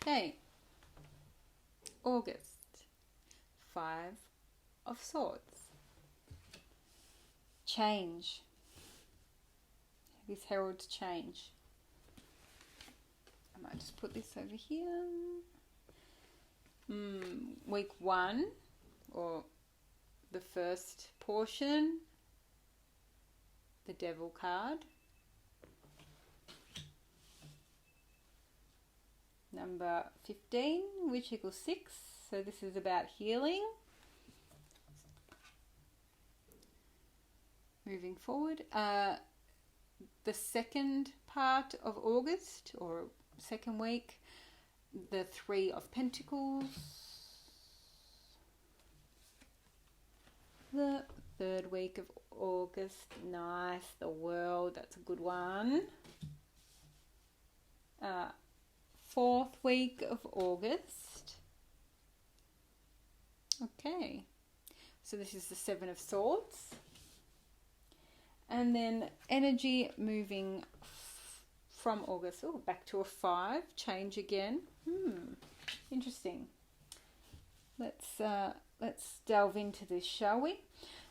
Okay, August, 5 of Swords. Change. This heralds change. I might just put this over here. Week 1, or the first portion, the Devil card. Number 15, which equals 6. So this is about healing. moving forward. The second part of August, or second week, the Three of Pentacles. The third week of August, nice, the World, that's a good one. Fourth week of August. Okay, so this is the Seven of Swords. And then energy moving from August, back to a 5, change again. Interesting. Let's delve into this, shall we?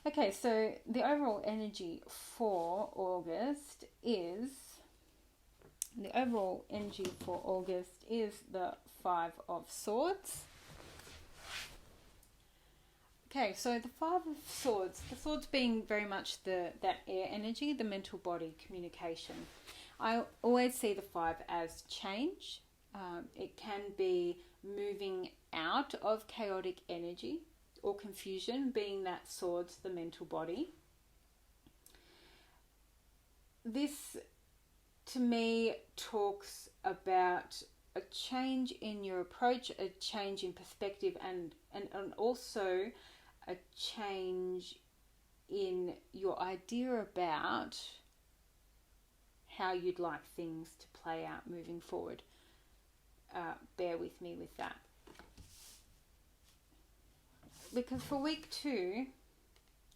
Okay, so the overall energy for August is the the Five of Swords. Okay, so the Five of Swords, the swords being very much that air energy, the mental body communication. I always see the 5 as change. It can be moving out of chaotic energy or confusion, being that swords, the mental body. This, to me, talks about a change in your approach, a change in perspective, and also a change in your idea about how you'd like things to play out moving forward. Bear with me with that. Because for week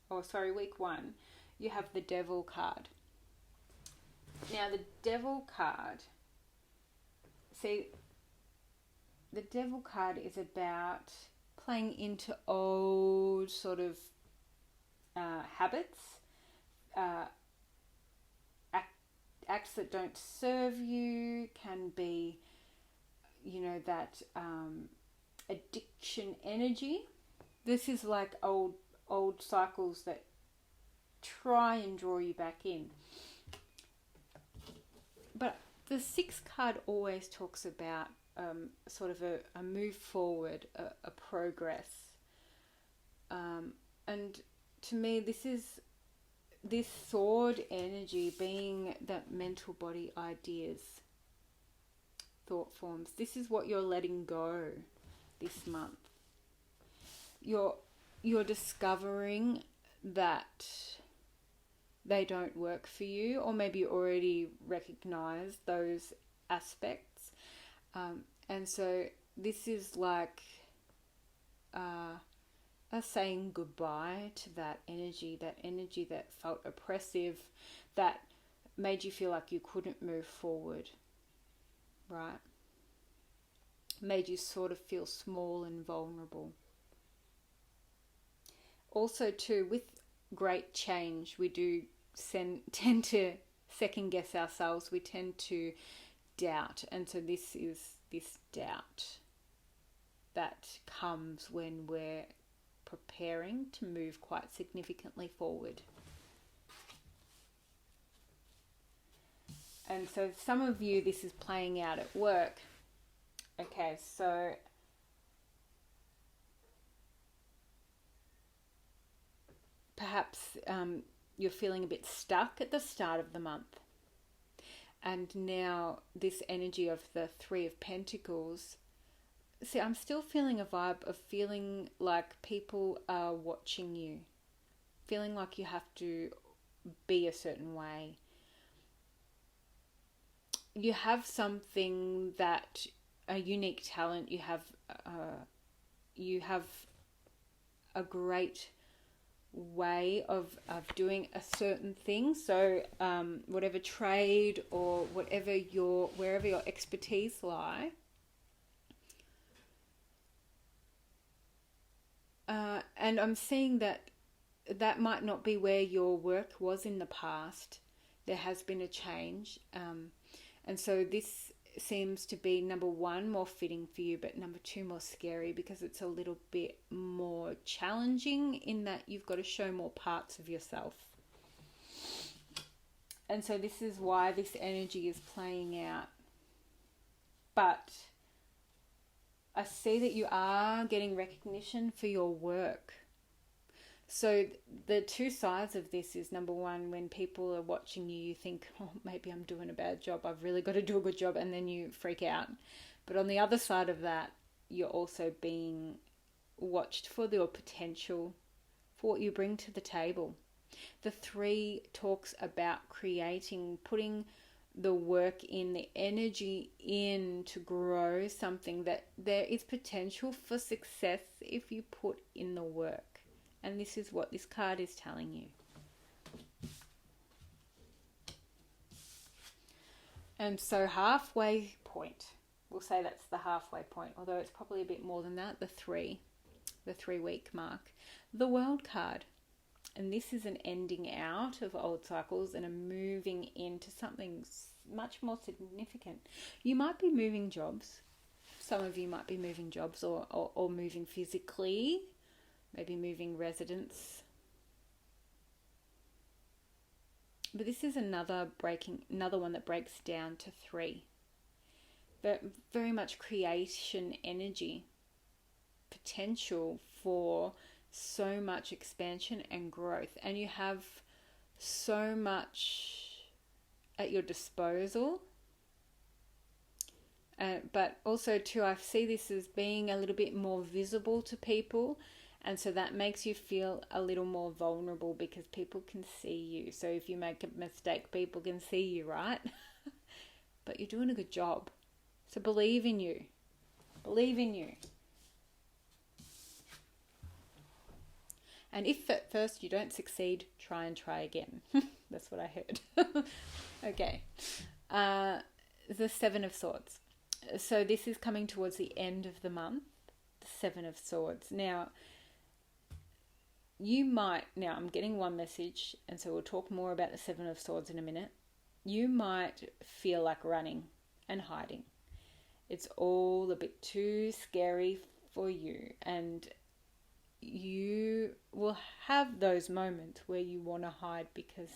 1, you have the Devil card. Now the Devil card, see, the Devil card is about playing into old sort of habits, acts that don't serve you, can be, that addiction energy. This is like old cycles that try and draw you back in. But the 6th card always talks about sort of a move forward, a progress. And to me, this sword energy being that mental body ideas, thought forms. This is what you're letting go this month. You're discovering that they don't work for you, or maybe you already recognize those aspects. And so this is like a saying goodbye to that energy that felt oppressive, that made you feel like you couldn't move forward, right? Made you sort of feel small and vulnerable. Also too, with great change, we do tend to second guess ourselves. We tend to doubt. And so this is this doubt that comes when we're preparing to move quite significantly forward. And so some of you, this is playing out at work. Okay, so perhaps you're feeling a bit stuck at the start of the month. And now this energy of the Three of Pentacles. See, I'm still feeling a vibe of feeling like people are watching you. Feeling like you have to be a certain way. You have something that, a unique talent. You have a great way of doing a certain thing. So whatever trade or wherever your expertise lie, and I'm seeing that might not be where your work was in the past. There has been a change, and so this seems to be, number 1, more fitting for you, but number 2, more scary, because it's a little bit more challenging in that you've got to show more parts of yourself. And so this is why this energy is playing out. But I see that you are getting recognition for your work. So the two sides of this is, number one, when people are watching you, you think, oh, maybe I'm doing a bad job. I've really got to do a good job. And then you freak out. But on the other side of that, you're also being watched for your potential, for what you bring to the table. The 3 talks about creating, putting the work in, the energy in to grow something that there is potential for success if you put in the work. And this is what this card is telling you. And so halfway point, we'll say that's the halfway point, although it's probably a bit more than that, the 3-week mark. The World card. And this is an ending out of old cycles and a moving into something much more significant. You might be moving jobs. Some of you might be moving jobs or moving physically, maybe moving residence. But this is another one that breaks down to 3. But very much creation energy, potential for so much expansion and growth, and you have so much at your disposal. But also too, I see this as being a little bit more visible to people, and so that makes you feel a little more vulnerable because people can see you. So if you make a mistake, people can see you, right? But you're doing a good job. So believe in you. Believe in you. And if at first you don't succeed, try again. That's what I heard. Okay. The 7 of Swords. So this is coming towards the end of the month. The 7 of Swords. Now, I'm getting one message, and so we'll talk more about the 7 of Swords in a minute. You might feel like running and hiding. It's all a bit too scary for you, and you will have those moments where you want to hide because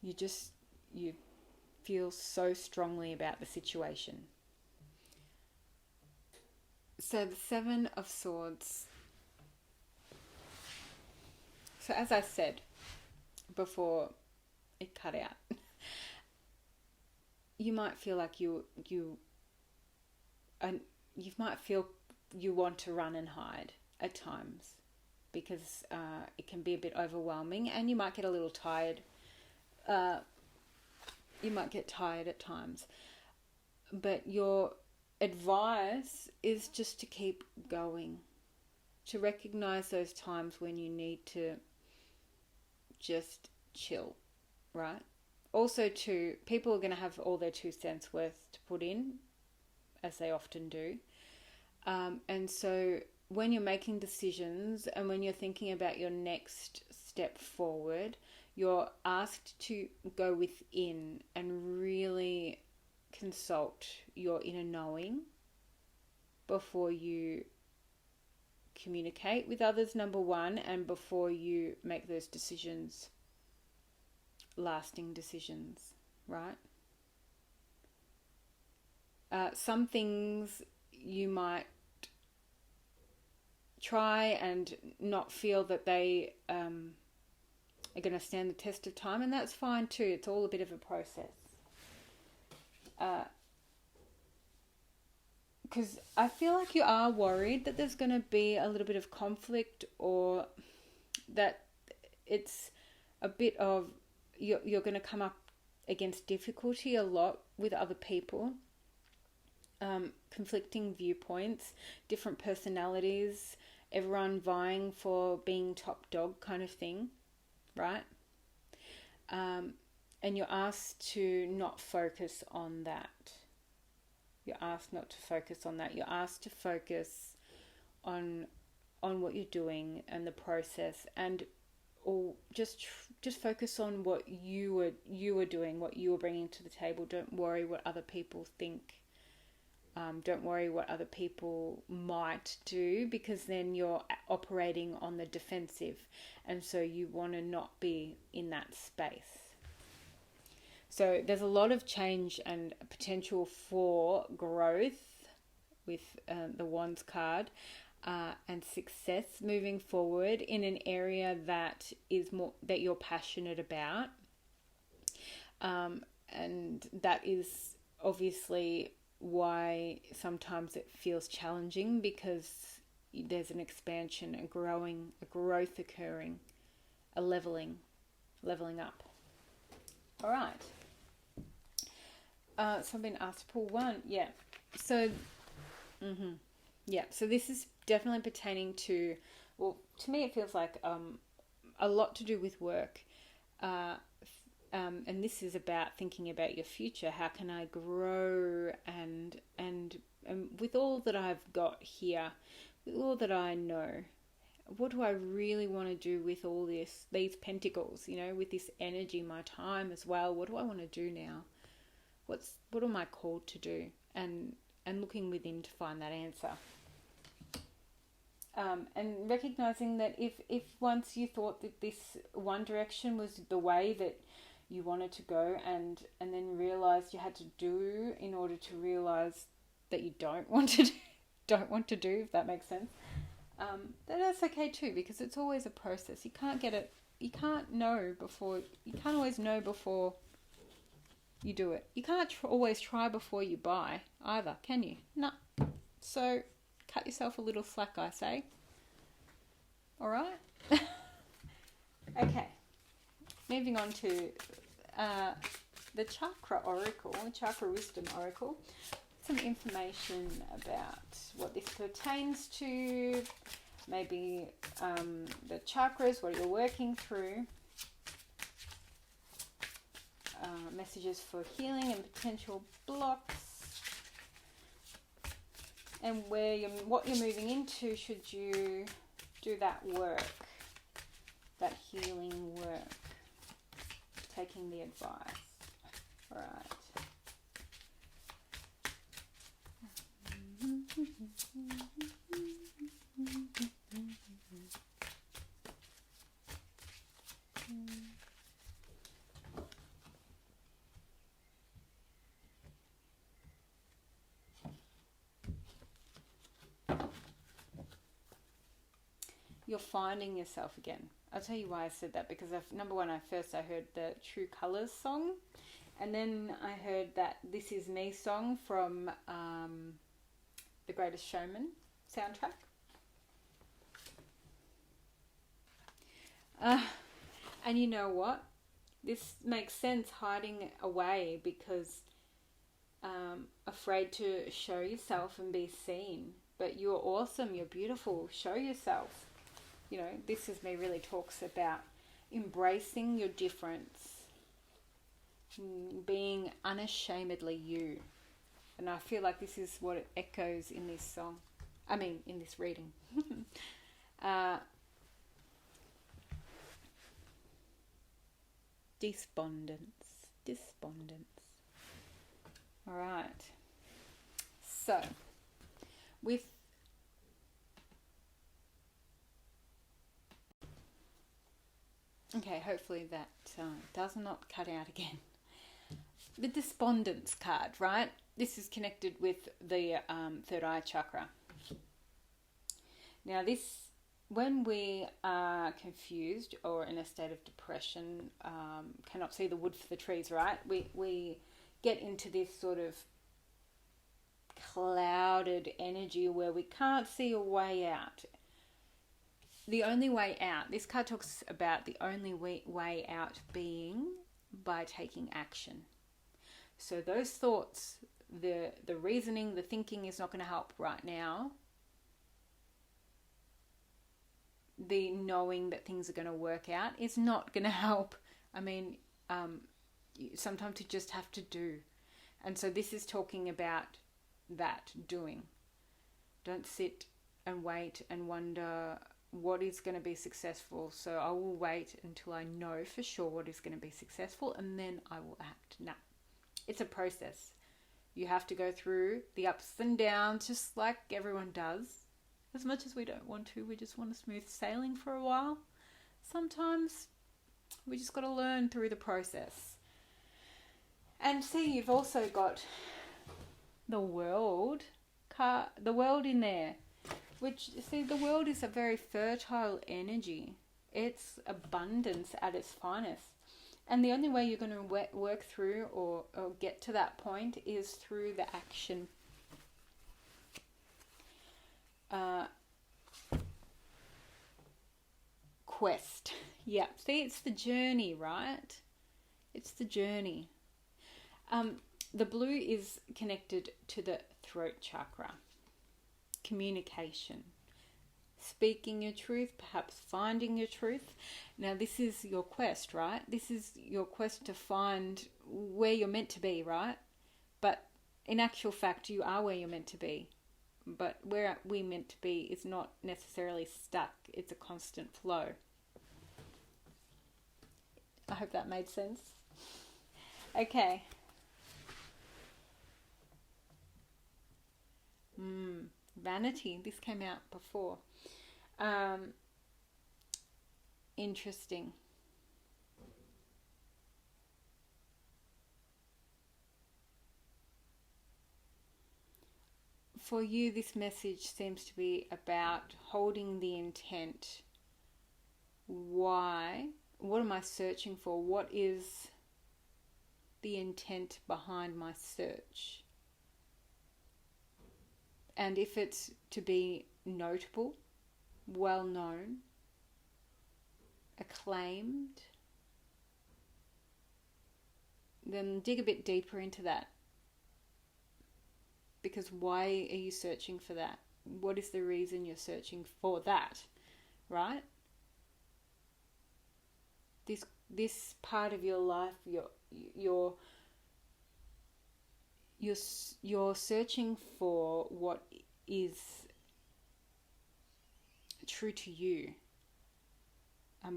you feel so strongly about the situation. So the 7 of Swords. So as I said before it cut out, you might feel like you might feel you want to run and hide at times, because it can be a bit overwhelming, and you might get a little tired. You might get tired at times. But your advice is just to keep going, to recognize those times when you need to just chill, right? Also, too, people are going to have all their 2 cents worth to put in, as they often do. And so when you're making decisions and when you're thinking about your next step forward, you're asked to go within and really consult your inner knowing before you communicate with others, number one, and before you make those decisions, lasting decisions, right? Some things you might try and not feel that they are going to stand the test of time, and that's fine too. It's all a bit of a process. Because I feel like you are worried that there's going to be a little bit of conflict, or that it's a bit of you're going to come up against difficulty a lot with other people, conflicting viewpoints, different personalities, everyone vying for being top dog kind of thing, right? And you're asked to not focus on that. You're asked not to focus on that. You're asked to focus on what you're doing and the process, and or just focus on what you are doing, what you are bringing to the table. Don't worry what other people think. Don't worry what other people might do, because then you're operating on the defensive, and so you want to not be in that space. So there's a lot of change and potential for growth with the Wands card. and success moving forward in an area that is more that you're passionate about, and that is obviously why sometimes it feels challenging, because there's an expansion, a growth occurring, a leveling up. All right. So I've been asked to pull one. Yeah. So, so this is definitely pertaining to, well, to me it feels like a lot to do with work. And this is about thinking about your future. How can I grow and with all that I've got here, with all that I know, what do I really want to do with all these pentacles, with this energy, my time as well? What do I want to do now? What am I called to do? And looking within to find that answer. And recognizing that if once you thought that this one direction was the way that you wanted to go, and then realized you had to do in order to realize that you don't want to do, if that makes sense, then that's okay too, because it's always a process. You can't always know before you do it. You can't always try before you buy either, can you? No. So cut yourself a little slack, I say. All right. Okay. Moving on to the Chakra Oracle, Chakra Wisdom Oracle. Some information about what this pertains to, maybe the chakras, what you're working through, messages for healing and potential blocks, and what you're moving into should you do that work, that healing work, taking the advice. All right. You're finding yourself again. I'll tell you why I said that, because number one, I heard the True Colours song, and then I heard that This Is Me song from The Greatest Showman soundtrack. And you know what? This makes sense, hiding away because afraid to show yourself and be seen. But you're awesome, you're beautiful, show yourself. This Is Me really talks about embracing your difference, being unashamedly you. And I feel like this is what it echoes in this song. In this reading. Despondence. All right. So, okay, hopefully that does not cut out again. The Despondence card, right? This is connected with the third eye chakra. Now when we are confused or in a state of depression, cannot see the wood for the trees, right? We get into this sort of clouded energy where we can't see a way out. The only way out, this card talks about the only way out being by taking action. So those thoughts, the reasoning, the thinking is not going to help right now. The knowing that things are going to work out is not going to help. Sometimes you just have to do. And so this is talking about that, doing. Don't sit and wait and wonder what is going to be successful. So I will wait until I know for sure what is going to be successful, and then I will act. No, it's a process. You have to go through the ups and downs, just like everyone does. As much as we don't want to, we just want a smooth sailing for a while. Sometimes we just got to learn through the process. And see, you've also got the world in there. Which, see, the world is a very fertile energy. It's abundance at its finest. And the only way you're going to work through or get to that point is through the action. Quest. Yeah, see, it's the journey, right? It's the journey. The blue is connected to the throat chakra. Communication. Speaking your truth, perhaps finding your truth. Now, this is your quest, right? This is your quest to find where you're meant to be, right? But in actual fact, you are where you're meant to be. But where we're meant to be is not necessarily stuck. It's a constant flow. I hope that made sense. Okay. Vanity. This came out before. Interesting. For you, this message seems to be about holding the intent. Why? What am I searching for? What is the intent behind my search? And if it's to be notable, well known, acclaimed, then dig a bit deeper into that. Because why are you searching for that? What is the reason you're searching for that, right? This part of your life, you're searching for what is true to you,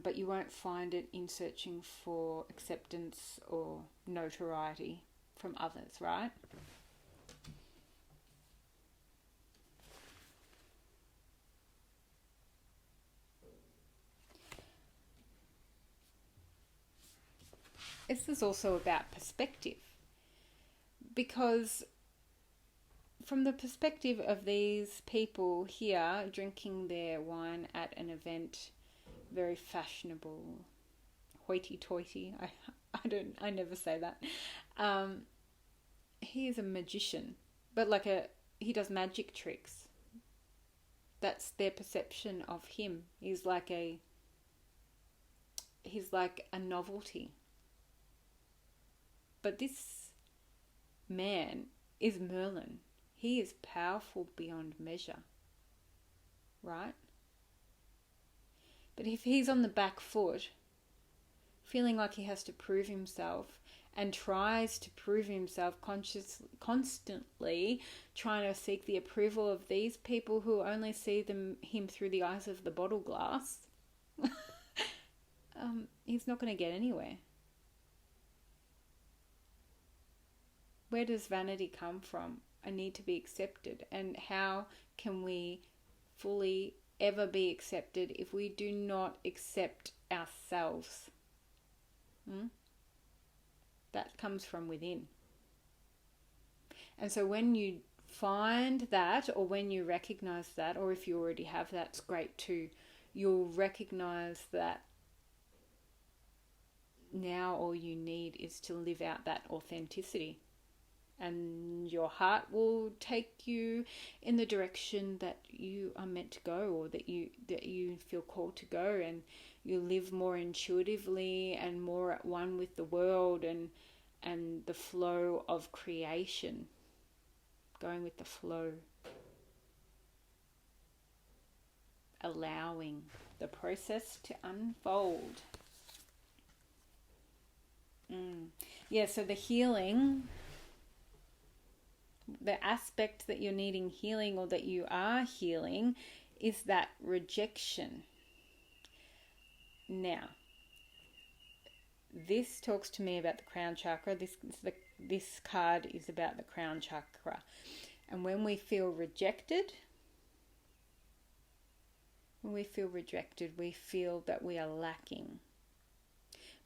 but you won't find it in searching for acceptance or notoriety from others, right? This is also about perspective, because from the perspective of these people here drinking their wine at an event, very fashionable, hoity-toity, I never say that. He is a magician, but he does magic tricks. That's their perception of him. He's like a novelty. But this man is Merlin. He is powerful beyond measure, right? But if he's on the back foot, feeling like he has to prove himself and tries to prove himself constantly, trying to seek the approval of these people who only see him through the eyes of the bottle glass, he's not going to get anywhere. Where does vanity come from? I need to be accepted. And how can we fully ever be accepted if we do not accept ourselves? That comes from within. And so when you find that, or when you recognize that, or if you already have that, it's great too. You'll recognize that now all you need is to live out that authenticity. And your heart will take you in the direction that you are meant to go, or that you feel called to go, and you live more intuitively and more at one with the world and the flow of creation, going with the flow, allowing the process to unfold. Yeah, so the healing, the aspect that you're needing healing, or that you are healing, is that rejection. Now, this talks to me about the crown chakra. This card is about the crown chakra. And when we feel rejected, we feel that we are lacking.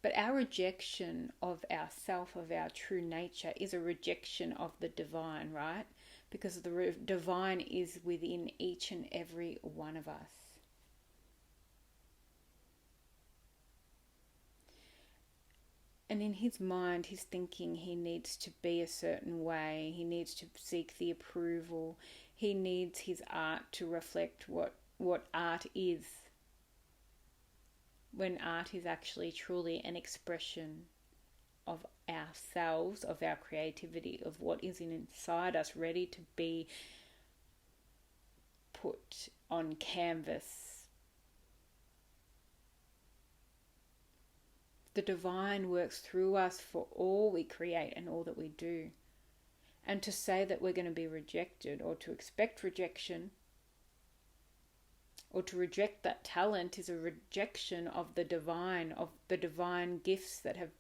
But our rejection of ourself, of our true nature, is a rejection of the divine, right? because the divine is within each and every one of us. And in his mind, he's thinking he needs to be a certain way. He needs to seek the approval. He needs his art to reflect what art is. When art is actually truly an expression of ourselves, of our creativity, of what is inside us, ready to be put on canvas. The divine works through us for all we create and all that we do. And to say that we're going to be rejected, or to expect rejection, or to reject that talent, is a rejection of the divine gifts that have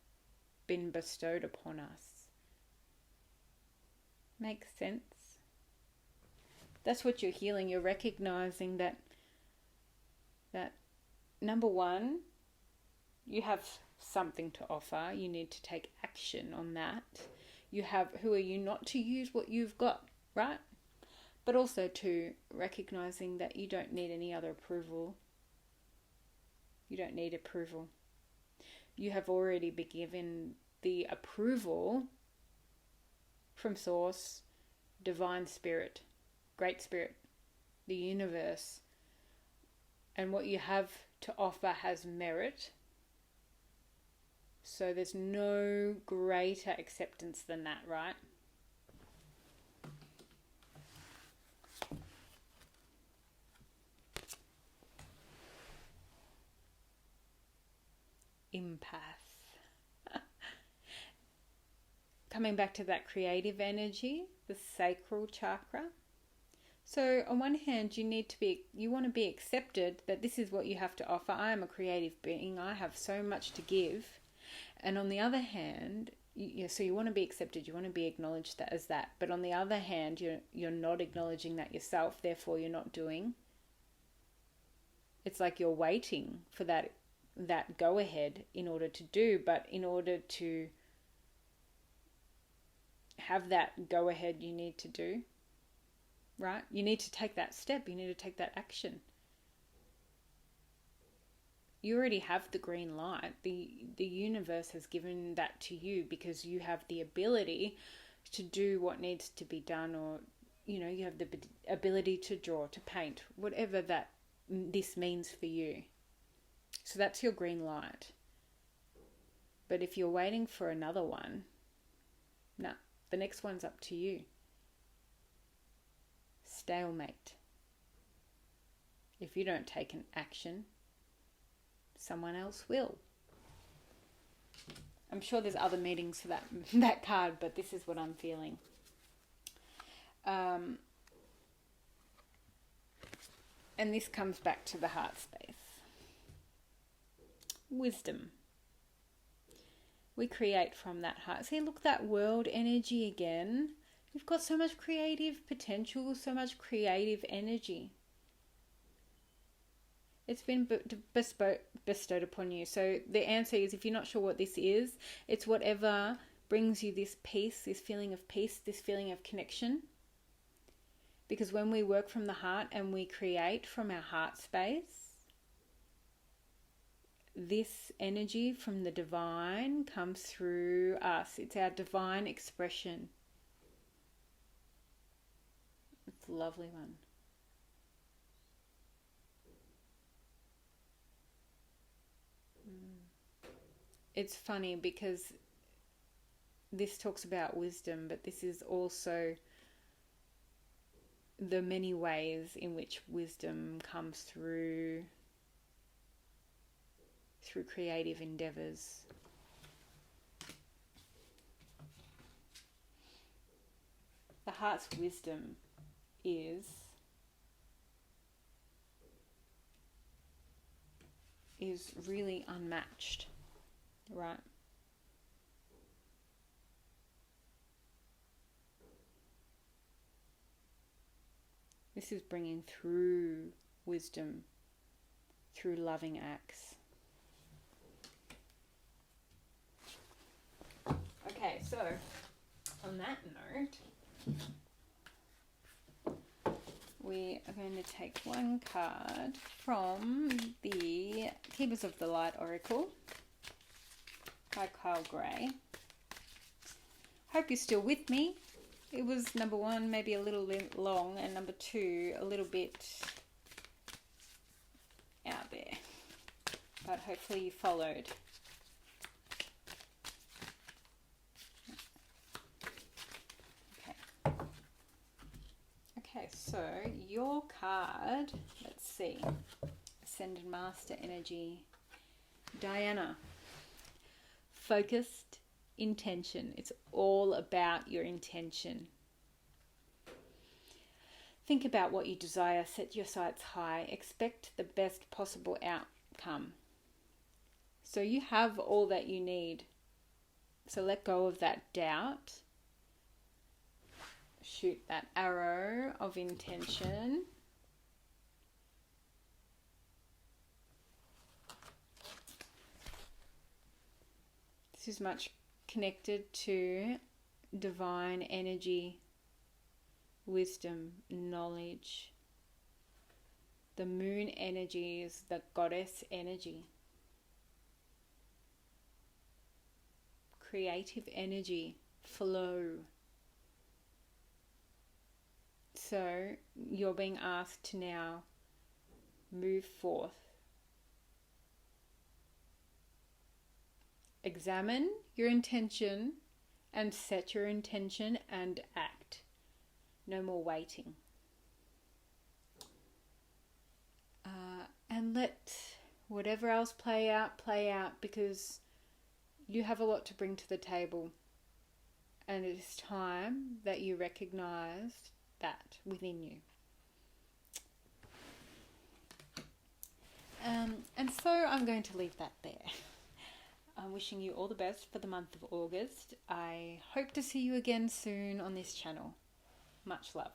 been bestowed upon us. Makes sense? That's what you're healing. You're recognizing that number one, you have something to offer. You need to take action on that. Who are you not to use what you've got, right? But also to recognizing that you don't need any other approval. You don't need approval. You have already been given the approval from Source, Divine Spirit, Great Spirit, the universe. And what you have to offer has merit. So there's no greater acceptance than that, right? Empath. Coming back to that creative energy, the sacral chakra. So on one hand, you want to be accepted that this is what you have to offer. I am a creative being. I have so much to give. And on the other hand, so you want to be accepted, you want to be acknowledged as that. But on the other hand, you're not acknowledging that yourself, therefore you're not doing. It's like you're waiting for that go ahead in order to do, but in order to have that go ahead, you need to do, right? You need to take that step, you need to take that action. You already have the green light. The universe has given that to you because you have the ability to do what needs to be done, or you have the ability to draw, to paint, whatever this means for you. So that's your green light. But if you're waiting for another one, the next one's up to you. Stalemate. If you don't take an action, someone else will. I'm sure there's other meanings for that card, but this is what I'm feeling. And this comes back to the heart space. Wisdom. We create from that heart. See, look, that world energy again. You've got so much creative potential, so much creative energy. It's been bestowed upon you. So the answer is, if you're not sure what this is, it's whatever brings you this peace, this feeling of peace, this feeling of connection. Because when we work from the heart and we create from our heart space, this energy from the divine comes through us. It's our divine expression. It's a lovely one. It's funny because this talks about wisdom, but this is also the many ways in which wisdom comes through creative endeavors. The heart's wisdom is really unmatched, right? This is bringing through wisdom, through loving acts. Okay, so on that note, we are going to take one card from the Keepers of the Light Oracle by Kyle Gray. Hope you're still with me. It was number one, maybe a little bit long, and number two, a little bit out there. But hopefully you followed. Okay, so your card, let's see, Ascended Master Energy, Diana, focused intention. It's all about your intention. Think about what you desire, set your sights high, expect the best possible outcome. So you have all that you need. So let go of that doubt. Shoot that arrow of intention. This is much connected to divine energy, wisdom, knowledge. The moon energy is the goddess energy. Creative energy, flow. So you're being asked to now move forth. Examine your intention and set your intention and act. No more waiting. And let whatever else play out, because you have a lot to bring to the table. And it is time that you recognize that within you. And so I'm going to leave that there. I'm wishing you all the best for the month of August. I hope to see you again soon on this channel. Much love.